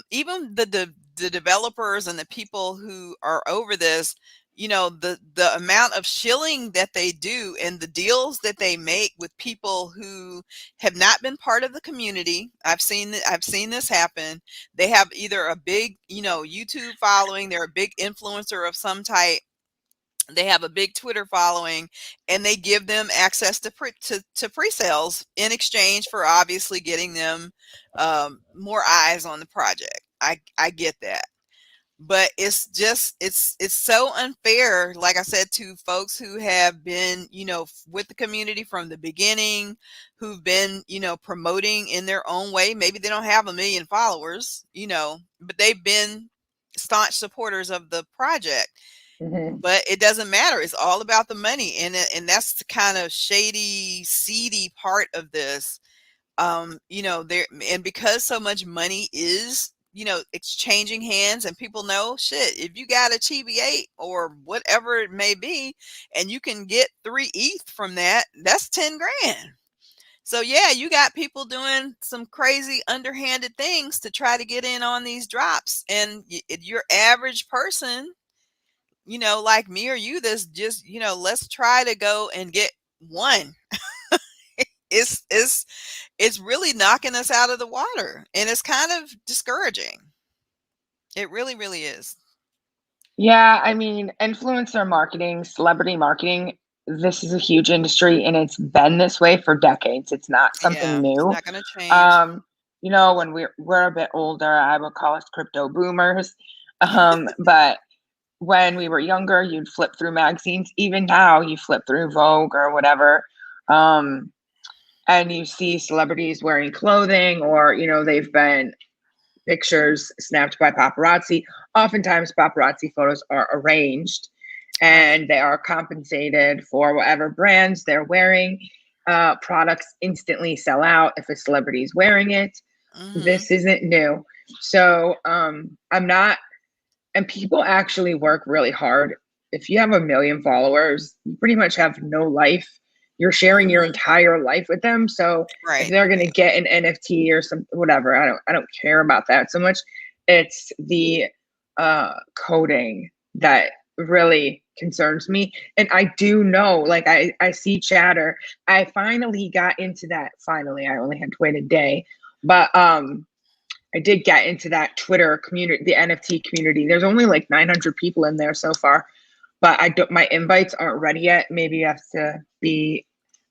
even the developers and the people who are over this, the amount of shilling that they do and the deals that they make with people who have not been part of the community. I've seen this happen. They have either a big, YouTube following, they're a big influencer of some type, they have a big Twitter following, and they give them access to pre-sales in exchange for obviously getting them more eyes on the project. I get that, but it's just it's so unfair. Like I said, to folks who have been, with the community from the beginning, who've been, promoting in their own way. Maybe they don't have a million followers, but they've been staunch supporters of the project, Hmm. but it doesn't matter. It's all about the money, and that's the kind of shady, seedy part of this. There, and because so much money is, exchanging hands, and people know, shit, if you got a TBA or whatever it may be, and you can get 3 ETH from that, that's 10 grand. So yeah, you got people doing some crazy underhanded things to try to get in on these drops, and your average person, like me or you, that's just, let's try to go and get one. It's it's really knocking us out of the water, and it's kind of discouraging. It really, really is. Yeah, I mean, influencer marketing, celebrity marketing, this is a huge industry and it's been this way for decades. It's not something Yeah, it's new. not going to change. Um, when we're a bit older, I would call us crypto boomers. But when we were younger, you'd flip through magazines. Even now, you flip through Vogue or whatever, um, and you see celebrities wearing clothing, or they've been pictures snapped by paparazzi. Oftentimes, paparazzi photos are arranged Right. and they are compensated for whatever brands they're wearing. Products instantly sell out if a celebrity is wearing it. Mhm. This isn't new. So I'm not, and people actually work really hard. If you have a million followers, you pretty much have no life. You're sharing your Mhm. entire life with them. So if Right, they're going to right. get an NFT or some whatever, I don't care about that so much. It's the coding that really concerns me. And I do know, like I see chatter. I finally got into that. Finally, I only had to wait a day, but I did get into that Twitter community, the NFT community. There's only like 900 people in there so far, but I don't. My invites aren't ready yet. Maybe you have to be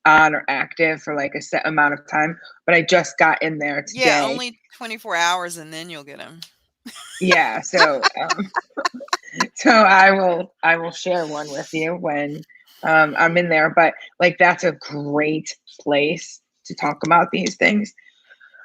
on or active for like a set amount of time. But I just got in there Yeah, today. only 24 hours and then you'll get them. Yeah, so I will share one with you when I'm in there. But like that's a great place to talk about these things.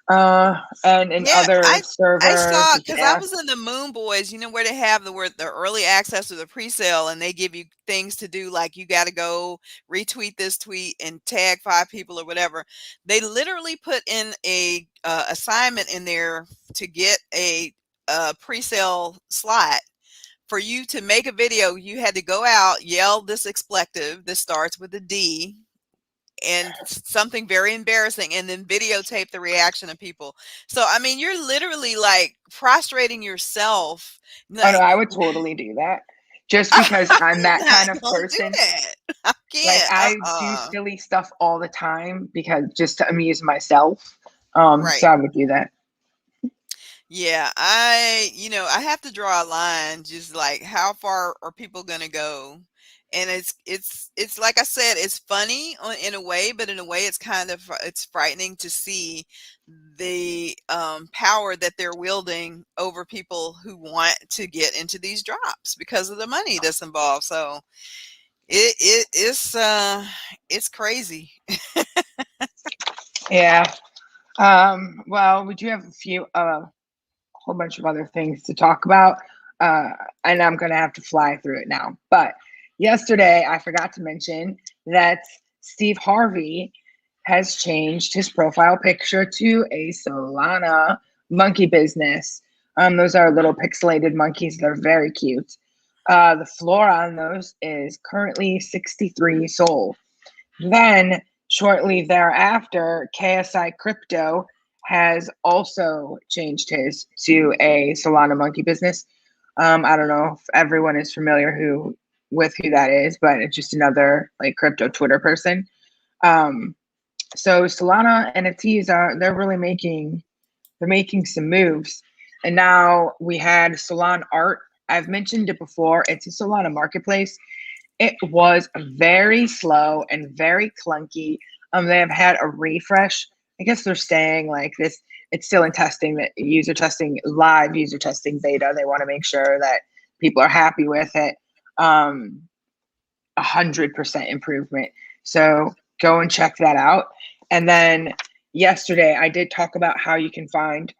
And in Yeah, other I servers, saw you can because I ask. was in the Moon Boys, where they have the early access or the pre-sale, and they give you things to do, like you gotta go retweet this tweet and tag 5 people or whatever. They literally put in a, assignment in there to get a pre-sale slot. For you to make a video, you had to go out, yell this expletive that starts with a D, and something very embarrassing, and then videotape the reaction of people. So I mean, you're literally like prostrating yourself. Oh no, Like, I would totally do that just because I'm I'm that not kind of gonna do person. that. I Like can't. I do silly stuff all the time because just to amuse myself. So Right. I would do that. Yeah, I have to draw a line, just like how far are people going to go? And it's like I said, it's funny in a way, but in a way it's kind of it's frightening to see the power that they're wielding over people who want to get into these drops because of the money that's involved. So it's crazy. Yeah. Well, we do have a few whole bunch of other things to talk about. Uh, and I'm gonna have to fly through it now. But yesterday I forgot to mention that Steve Harvey has changed his profile picture to a Solana monkey business. Those are little pixelated monkeys. They're very cute. The floor on those is currently 63 Sol. Then, shortly thereafter, KSI Crypto has also changed his to a Solana monkey business. I don't know if everyone is familiar with who that is, but it's just another like crypto Twitter person. Um, so Solana NFTs they're making some moves. And now we had Solana Art. I've mentioned it before. It's a Solana marketplace. It was very slow and very clunky. They have had a refresh. I guess they're saying like this. It's still in testing, that user testing, live user testing beta. They want to make sure that people are happy with it. 100% improvement. So go and check that out. And then yesterday, I did talk about how you can find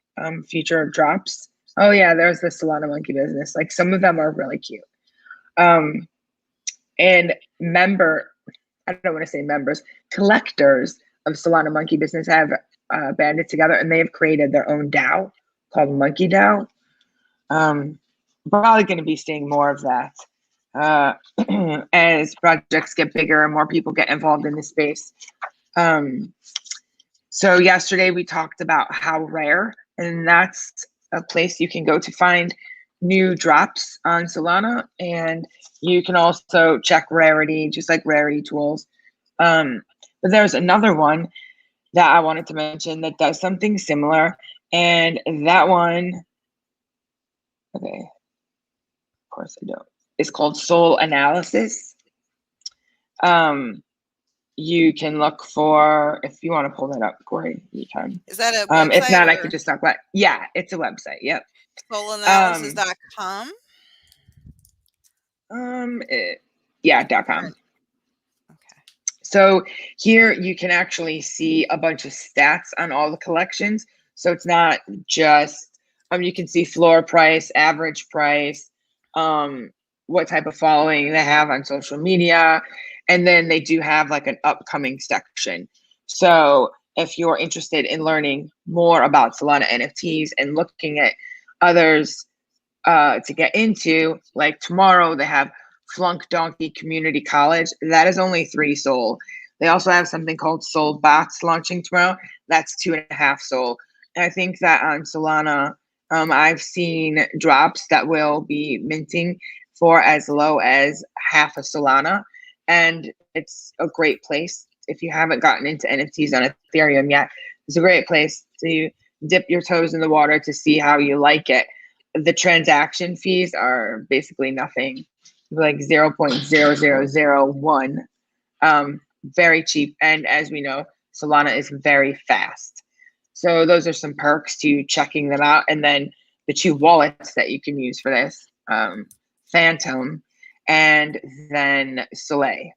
future drops. Oh yeah, there's the Solana monkey business. Like some of them are really cute. Um, and member, I don't want to say members, collectors of Solana Monkey Business have banded together and they have created their own DAO called Monkey DAO. Um, Probably going to be seeing more of that uh, as projects get bigger and more people get involved in the space. Um, so yesterday we talked about how rare, and that's a place you can go to find new drops on Solana, and you can also check rarity, just like rarity tools. But there's another one that I wanted to mention that does something similar, and that one, okay, of course I don't. It's called Soul Analysis. You can look for, if you want to pull that up, Corey, you can. Is that a If website not, I could or just talk about. Yeah, it's a website. Yep. Um, soulanalysis.com? yeah, .com. Okay. So here you can actually see a bunch of stats on all the collections. So it's not just you can see floor price, average price, what type of following they have on social media, and then they do have like an upcoming section. So if you're interested in learning more about Solana NFTs and looking at others to get into, like tomorrow they have Flunk Donkey Community College. That is only 3 Sol. They also have something called Sol Bots launching tomorrow. That's 2.5 Sol. And I think that on Solana, I've seen drops that will be minting for as low as half a Solana. And it's a great place. If you haven't gotten into NFTs on Ethereum yet, it's a great place to dip your toes in the water to see how you like it. The transaction fees are basically nothing, like 0.0001. Very cheap. And as we know, Solana is very fast. So those are some perks to checking them out. And then the 2 wallets that you can use for this, Phantom and then Soleil.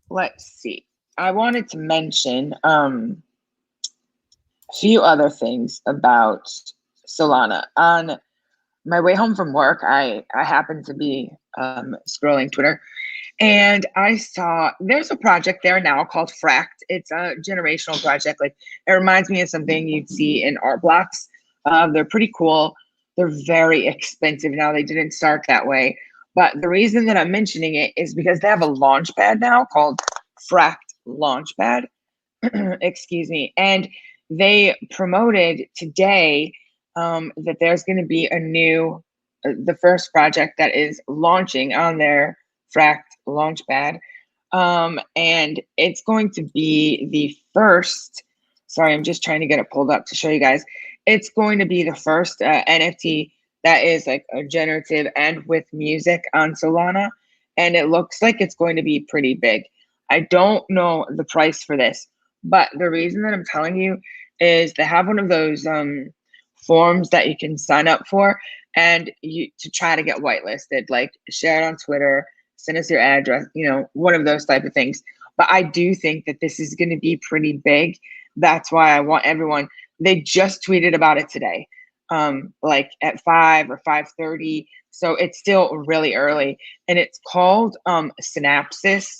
Let's see. I wanted to mention a few other things about Solana. On my way home from work, I happened to be scrolling Twitter, and I saw there's a project there now called Fract. It's a generational project. Like, it reminds me of something you'd see in art blocks. They're pretty cool. They're very expensive now. They didn't start that way. But the reason that I'm mentioning it is because they have a launch pad now called Fract Launchpad. Excuse me. And they promoted today that there's going to be a new, the first project that is launching on their Fract Launchpad. And it's going to be the first, sorry, I'm just trying to get it pulled up to show you guys. It's going to be the first NFT that is like a generative and with music on Solana. And it looks like it's going to be pretty big. I don't know the price for this, but the reason that I'm telling you is they have one of those forms that you can sign up for and you to try to get whitelisted, like share it on Twitter, send us your address, one of those type of things. But I do think that this is going to be pretty big. That's why I want everyone. They just tweeted about it today, like at 5 or 5:30. So it's still really early, and it's called Synapsis.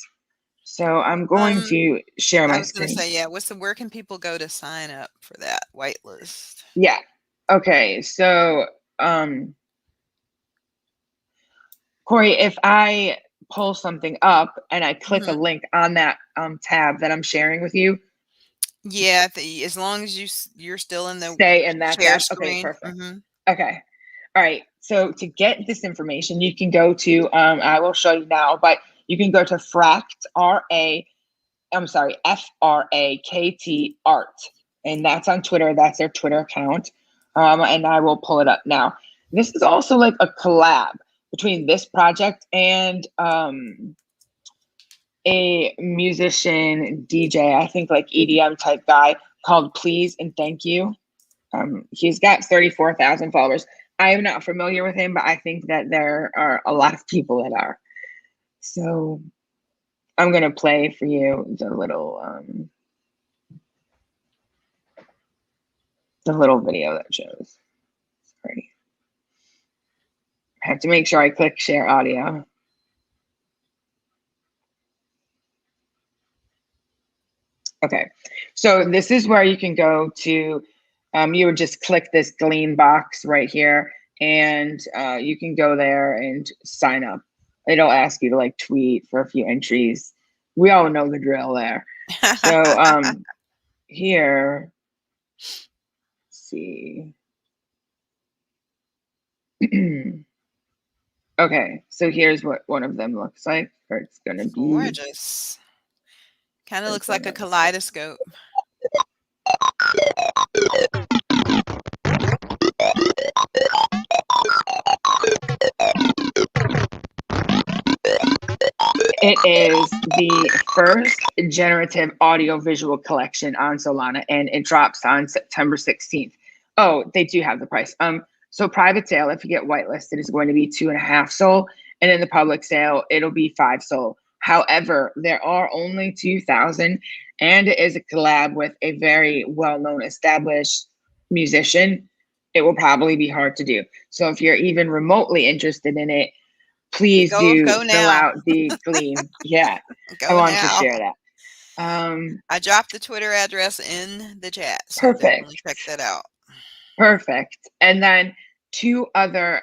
So I'm going Um, to share I my was gonna screen. say, yeah, where can people go to sign up for that whitelist? Yeah. Okay. So, um, Corey, if I pull something up and I click a Mhm. link on that tab that I'm sharing with you, Yeah, as long as you're still in the stay in that share tab. Okay, screen. perfect. Mhm. Okay. All right. So to get this information, you can go to, I will show you now, but you can go to FRAKT art. And that's on Twitter. That's their Twitter account. And I will pull it up now. This is also like a collab between this project and a musician DJ, I think like EDM type guy called Please and Thank You. He's got 34,000 followers. I am not familiar with him, but I think that there are a lot of people that are. So I'm gonna play for you the little video that shows. Sorry, I have to make sure I click share audio. Okay, so this is where you can go to. You would just click this glean box right here, and you can go there and sign up. It'll ask you to like tweet for a few entries. We all know the drill there. So here, let's see. Okay, so here's what one of them looks like. Or it's gonna be. Gorgeous. Kind of Or looks like a gonna, kaleidoscope. it is the first generative audio-visual collection on Solana, and it drops on September 16th. Oh, they do have the price. So private sale, if you get whitelisted, is going to be 2.5 SOL, and in the public sale, it'll be 5 SOL. However, there are only 2,000, and it is a collab with a very well-known established musician. It will probably be hard to do. So if you're even remotely interested in it, please do Go fill now. out the Gleam. Yeah, I Go want to now. share that. I dropped the Twitter address in the chat, so Perfect. definitely check that out. Perfect. And then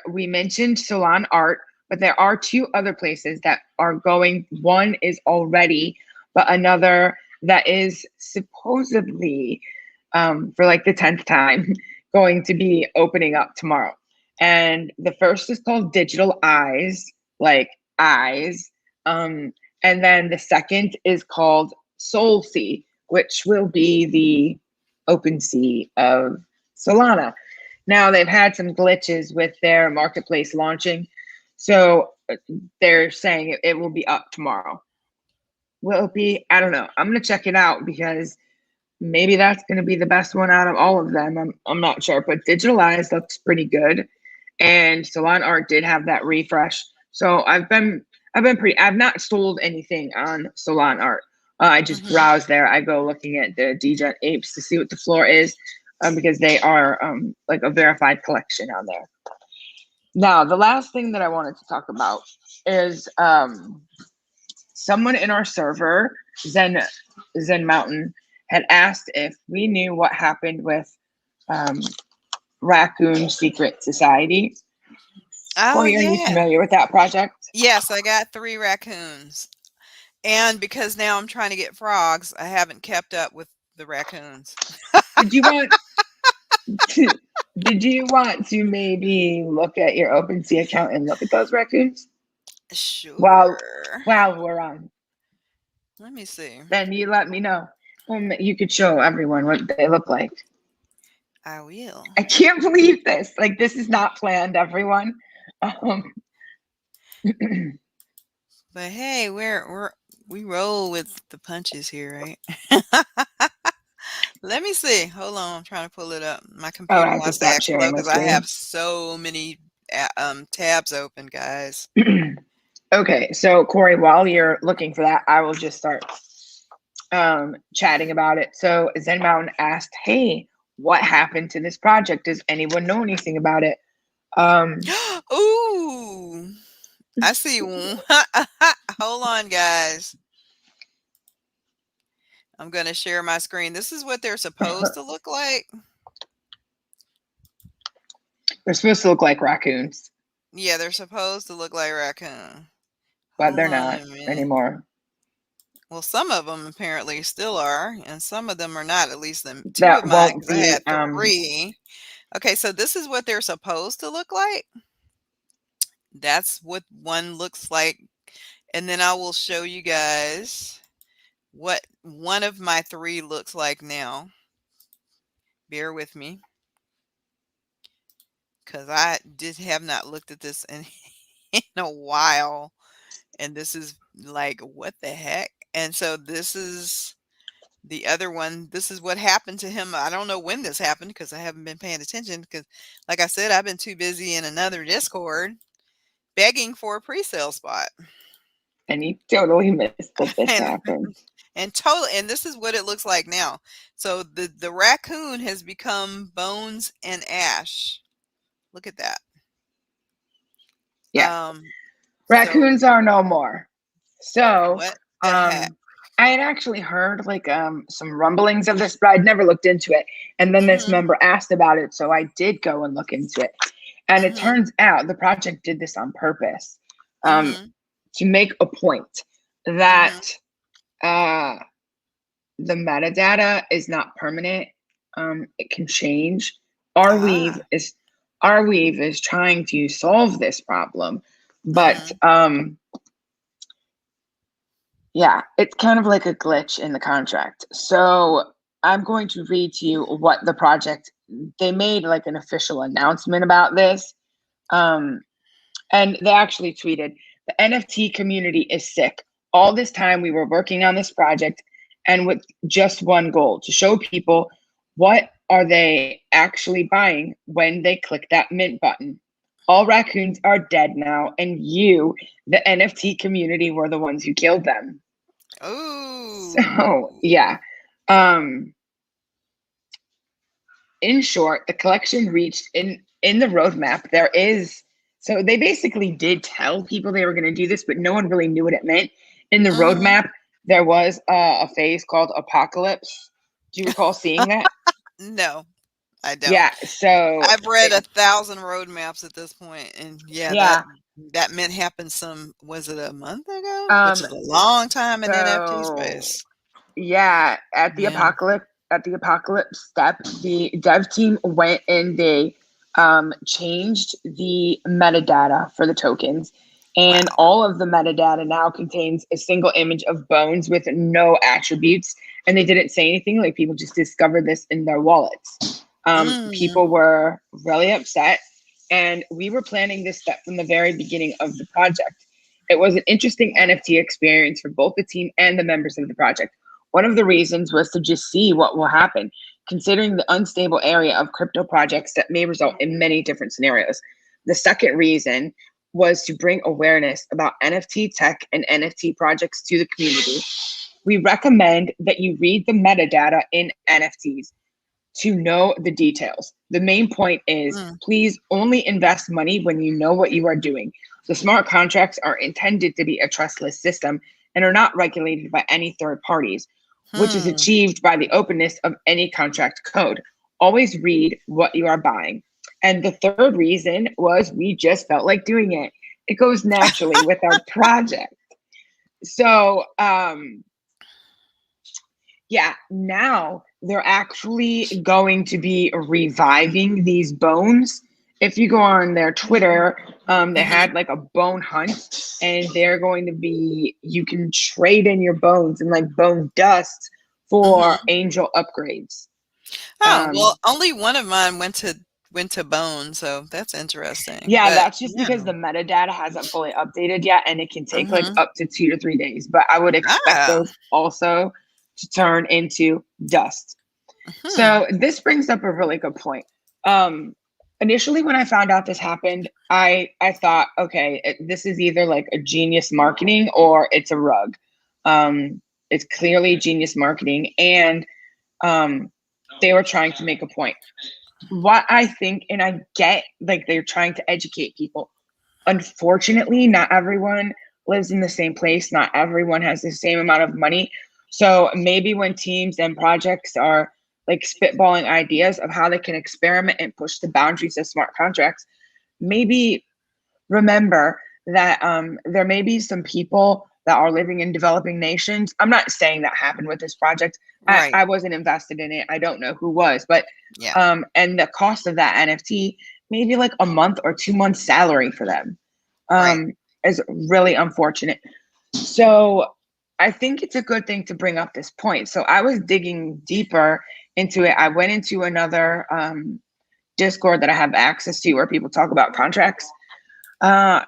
we mentioned Salon Art, but there are 2 other places that are going. One is already, but another that is supposedly, for like the 10th time, going to be opening up tomorrow. And the first is called Digital Eyes, like eyes. And then the second is called Soul Sea, which will be the open sea of Solana. Now they've had some glitches with their marketplace launching, so they're saying it will be up tomorrow. Will it be? I don't know. I'm gonna check it out because maybe that's gonna be the best one out of all of them. I'm not sure, but Digital Eyes looks pretty good, and Salon Art did have that refresh. So I've not sold anything on Salon Art. I just Hmm. browse there. I go looking at the DJ apes to see what the floor is, because they are like a verified collection on there. Now, the last thing that I wanted to talk about is someone in our server, Zen Mountain, had asked if we knew what happened with um, Raccoon Secret Society. Oh, Corey, are you yeah. familiar with that project? Yes, I got 3 raccoons. And because now I'm trying to get frogs, I haven't kept up with the raccoons. Did you want to, did you want to maybe look at your OpenSea account and look at those raccoons while Sure. while we're on? Let me see. Then you let me know. You could show everyone what they look like. I will. I can't believe this. Like, this is not planned, everyone. Um, But hey, we roll with the punches here, right? Let me see. Hold on, I'm trying to pull it up. My oh, I computer have to wants to stop act slow sharing my because I have screen. so many tabs open, guys. Okay, so Corey, while you're looking for that, I will just start chatting about it. So Zen Mountain asked, "Hey, what happened to this project? Does anyone know anything about it?" Um, Ooh, I see one. Hold on, guys. I'm going to share my screen. This is what they're supposed to look like. they're supposed to look like raccoons, Yeah, they're supposed to look like raccoon. but Hold they're on not a minute. anymore. Well, some of them apparently still are, and some of them are not. At least them 2 of That mine, won't because I be. had 3. Okay, so this is what they're supposed to look like. That's what one looks like, and then I will show you guys what one of my 3 looks like now. Bear with me, because I did have not looked at this in in a while, and this is like, what the heck? And so this is the other one. This is what happened to him. I don't know when this happened because I haven't been paying attention because, like I said, I've been too busy in another Discord begging for a pre-sale spot. And you totally missed that this And happened. and this is what it looks like now. So the raccoon has become bones and ash. Look at that. Yeah, So raccoons are no more. So, what the heck? um, I had actually heard like some rumblings of this, but I'd never looked into it. And then this Mhm. member asked about it, so I did go and look into it. And it Mhm. turns out the project did this on purpose, um, Mhm. to make a point that Mhm. uh, the metadata is not permanent. It can change. Ah. Arweave is trying to solve this problem, but Mhm. yeah, it's kind of like a glitch in the contract. So I'm going to read to you what the project, they made like an official announcement about this. Um, and they actually tweeted, the NFT community is sick. All this time we were working on this project and with just one goal to show people what are they actually buying when they click that mint button. All raccoons are dead now, and you, the NFT community, were the ones who killed them. So Ooh. yeah. Um, in short, the collection reached in the roadmap. There is so they basically did tell people they were going to do this, but no one really knew what it meant. In the Mhm. roadmap, there was a phase called Apocalypse. Do you recall seeing that? No, I don't. Yeah. So I've read 1,000 roadmaps at this point, and yeah, that yeah. that meant happened some was it a month ago? Which Um. is a long time in NFT So space. yeah, Yeah. at the apocalypse step, the dev team went and they changed the metadata for the tokens. And Wow. all of the metadata now contains a single image of bones with no attributes. And they didn't say anything, like people just discovered this in their wallets. Mm. People were really upset. And we were planning this step from the very beginning of the project. It was an interesting NFT experience for both the team and the members of the project. One of the reasons was to just see what will happen, considering the unstable area of crypto projects that may result in many different scenarios. The second reason was to bring awareness about NFT tech and NFT projects to the community. We recommend that you read the metadata in NFTs to know the details. The main point is Mm. please only invest money when you know what you are doing. The smart contracts are intended to be a trustless system and are not regulated by any third parties, which is Hmm. achieved by the openness of any contract code. Always read what you are buying. And the third reason was we just felt like doing it. It goes naturally with our project. So, yeah, now they're actually going to be reviving these bones. If you go on their Twitter, they Mhm. had like a bone hunt, and they're going to be, you can trade in your bones and like bone dust for Mhm. angel upgrades. Oh, Um, well, only one of mine went to bone, so that's interesting. yeah, But that's just yeah. because the metadata hasn't fully updated yet, and it can take like Mhm. up to 2 to 3 days. But I would expect Ah. those also to turn into dust. Mhm. So this brings up a really good point. Um, Initially, when I found out this happened, I thought, okay, this is either like a genius marketing or it's a rug. It's clearly genius marketing, and um, they were trying to make a point. What I think, and I get, like they're trying to educate people. Unfortunately, not everyone lives in the same place. Not everyone has the same amount of money. So maybe when teams and projects are like spitballing ideas of how they can experiment and push the boundaries of smart contracts, maybe remember that there may be some people that are living in developing nations. I'm not saying that happened with this project. Right. I wasn't invested in it. I don't know who was, but Yeah. and the cost of that NFT maybe like a month or 2 months salary for them Right. is really unfortunate. So I think it's a good thing to bring up this point. So I was digging deeper into it. I went into another Discord that I have access to where people talk about contracts.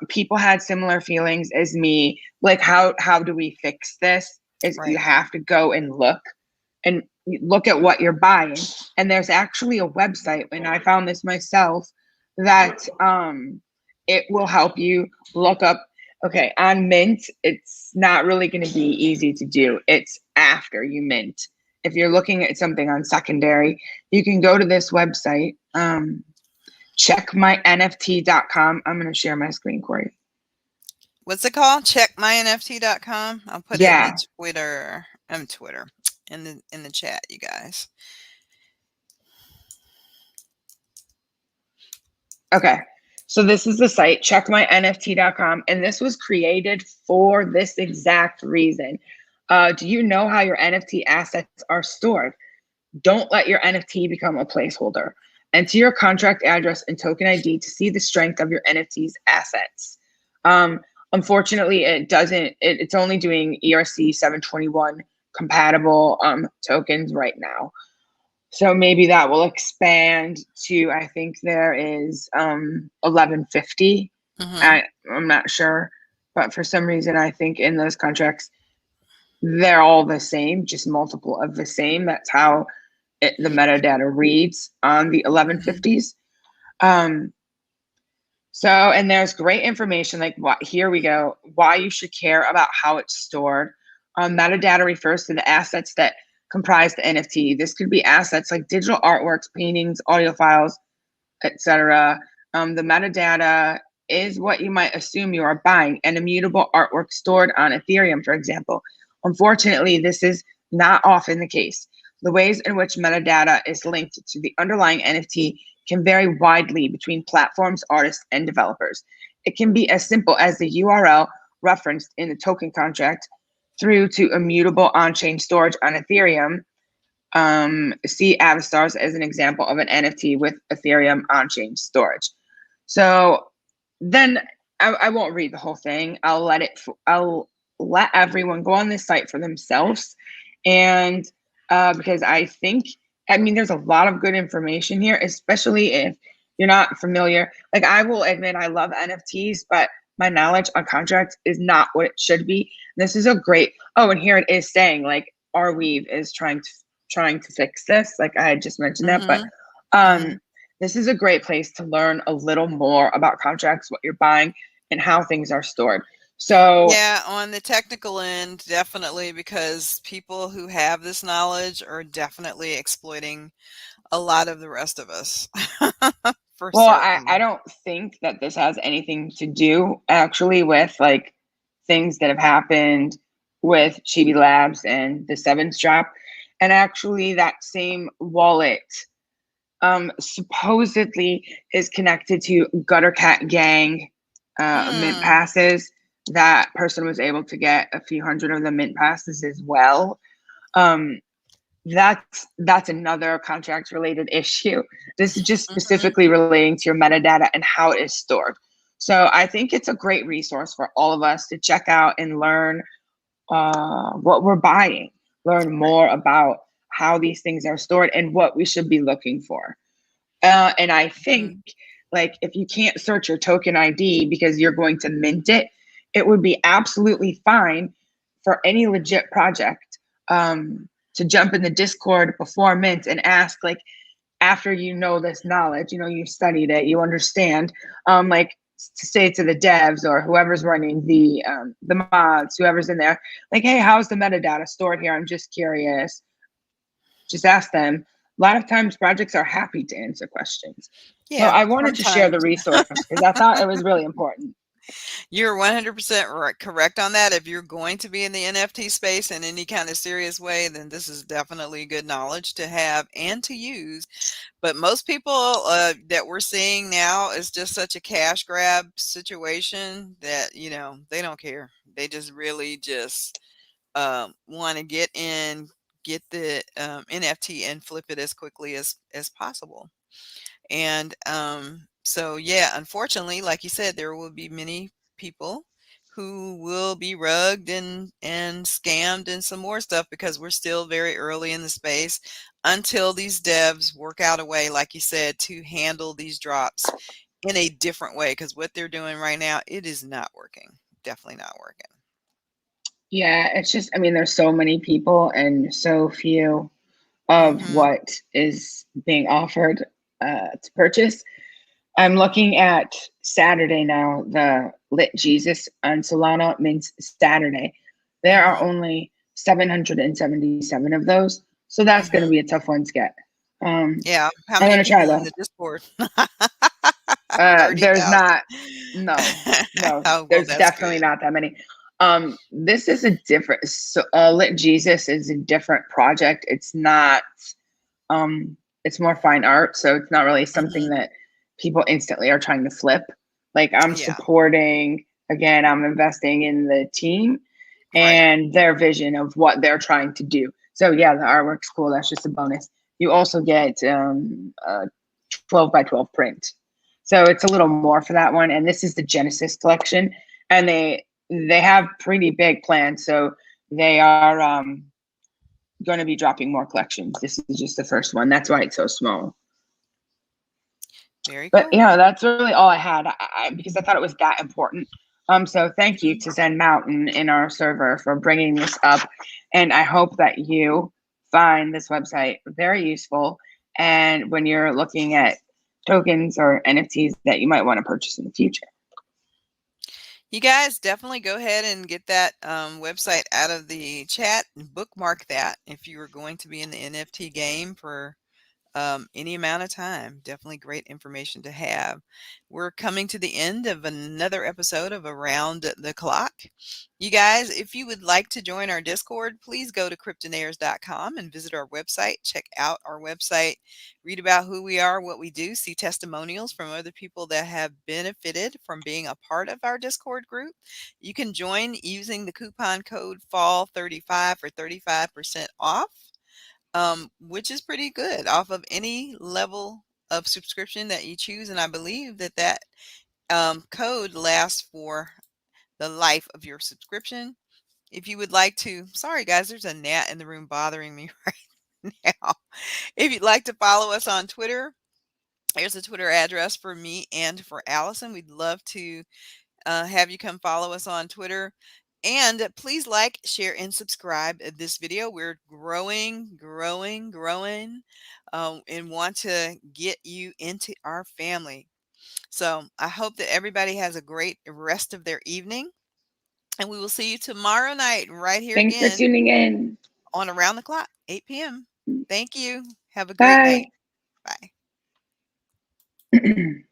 People had similar feelings as me. Like, how do we fix this? Is you Right. have to go and look at what you're buying. And there's actually a website, and I found this myself, that it will help you look up. Okay, on Mint, it's not really going to be easy to do. It's after you mint. If you're looking at something on secondary, you can go to this website. Checkmynft.com. I'm going to share my screen for you. What's it called? Checkmynft.com. I'll put it in the Yeah. Twitter in the chat, you guys. Okay. So this is the site, checkmynft.com, and this was created for this exact reason. Do you know how your NFT assets are stored? Don't let your NFT become a placeholder. Enter your contract address and token ID to see the strength of your NFT's assets. Unfortunately, it doesn't. It's only doing ERC 721 compatible tokens right now. So maybe that will expand to, I think there is 1150. Mm-hmm. I'm not sure, but for some reason, I think in those contracts, they're all the same, just multiple of the same. That's how the metadata reads on the Mm-hmm. 1150s. Um, so, and there's great information like what, here we go, why you should care about how it's stored. Metadata refers to the assets that comprise the NFT. This could be assets like digital artworks, paintings, audio files, etc. The metadata is what you might assume you are buying, an immutable artwork stored on Ethereum, for example. Unfortunately, this is not often the case. The ways in which metadata is linked to the underlying NFT can vary widely between platforms, artists, and developers. It can be as simple as the URL referenced in the token contract through to immutable on-chain storage on Ethereum. See Avastars as an example of an NFT with Ethereum on-chain storage. So then I won't read the whole thing. I'll let everyone go on this site for themselves. And because I mean, there's a lot of good information here, especially if you're not familiar. Like, I will admit I love NFTs, but my knowledge on contracts is not what it should be. This is a great, oh, and here it is saying like Arweave is trying to fix this. Like I had just mentioned that, but Mm-hmm. Mm-hmm. this is a great place to learn a little more about contracts, what you're buying, and how things are stored. So, Yeah, on the technical end, definitely, because people who have this knowledge are definitely exploiting a lot of the rest of us for well, I certain. don't think that this has anything to do actually with like things that have happened with Chibi Labs and the Sevens drop. And actually, that same wallet supposedly is connected to Gutter Cat Gang mint Hmm. passes. That person was able to get a few hundred of the mint passes as well. Um, that's another contract related issue. This is just Mhm. specifically relating to your metadata and how it is stored. So I think it's a great resource for all of us to check out and learn what we're buying, learn Right. more about how these things are stored and what we should be looking for. And I think, Mhm. like, if you can't search your token ID because you're going to mint it, it would be absolutely fine for any legit project to jump in the Discord before mint and ask, like, after you know this knowledge, you know, you studied it, you understand, like, to say to the devs or whoever's running the mods, whoever's in there, like, hey, how's the metadata stored here? I'm just curious. Just ask them. A lot of times projects are happy to answer questions. So Yeah, I wanted to share the sometimes. resource because I thought it was really important. You're 100% correct on that. If you're going to be in the NFT space in any kind of serious way, then this is definitely good knowledge to have and to use. But most people that we're seeing now is just such a cash grab situation that, they don't care. They just really just want to get in, get the NFT and flip it as quickly as possible. And so, yeah, unfortunately, like you said, there will be many people who will be rugged and scammed and some more stuff because we're still very early in the space until these devs work out a way, like you said, to handle these drops in a different way. Because what they're doing right now, it is not working. Definitely not working. Yeah, it's just, I mean, there's so many people and so few of Hmm. what is being offered to purchase. I'm looking at Saturday now, the Lit Jesus on Solana means Saturday. There are Hmm. only 777 of those. So that's going to Hmm. be a tough one to get. Yeah. How I'm many going to try people in though. the Discord? There's 30,000. not, no, no, Oh, well, there's that's definitely good. not that many. This is a different, so, Lit Jesus is a different project. It's not, it's more fine art. So it's not really something Mhm. that people instantly are trying to flip. Like I'm Yeah, supporting, again, I'm investing in the team right. and their vision of what they're trying to do. So yeah, the artwork's cool. That's just a bonus. You also get 12 by 12 print. So it's a little more for that one. And this is the Genesis collection. And they have pretty big plans. So they are going to be dropping more collections. This is just the first one. That's why it's so small. Very But cool. yeah, that's really all I had because I thought it was that important. So thank you to Zen Mountain in our server for bringing this up, and I hope that you find this website very useful. And when you're looking at tokens or NFTs that you might want to purchase in the future. You guys definitely go ahead and get that website out of the chat and bookmark that if you are going to be in the NFT game for any amount of time. Definitely great information to have. We're coming to the end of another episode of Around the Clock. You guys, if you would like to join our Discord, please go to cryptonairz.com and visit our website. Check out our website, read about who we are, what we do, see testimonials from other people that have benefited from being a part of our Discord group. You can join using the coupon code FALL35 for 35% off, which is pretty good off of any level of subscription that you choose. And I believe that code lasts for the life of your subscription. If you would like to, sorry guys, there's a gnat in the room bothering me right now. If you'd like to follow us on Twitter, here's a Twitter address for me and for Allison. We'd love to have you come follow us on Twitter. And please like, share, and subscribe this video. We're growing, and want to get you into our family. So I hope that everybody has a great rest of their evening. And we will see you tomorrow night right here Thanks for again tuning in. on Around the Clock, 8 p.m. Thank you. Have a great night. Bye. Bye.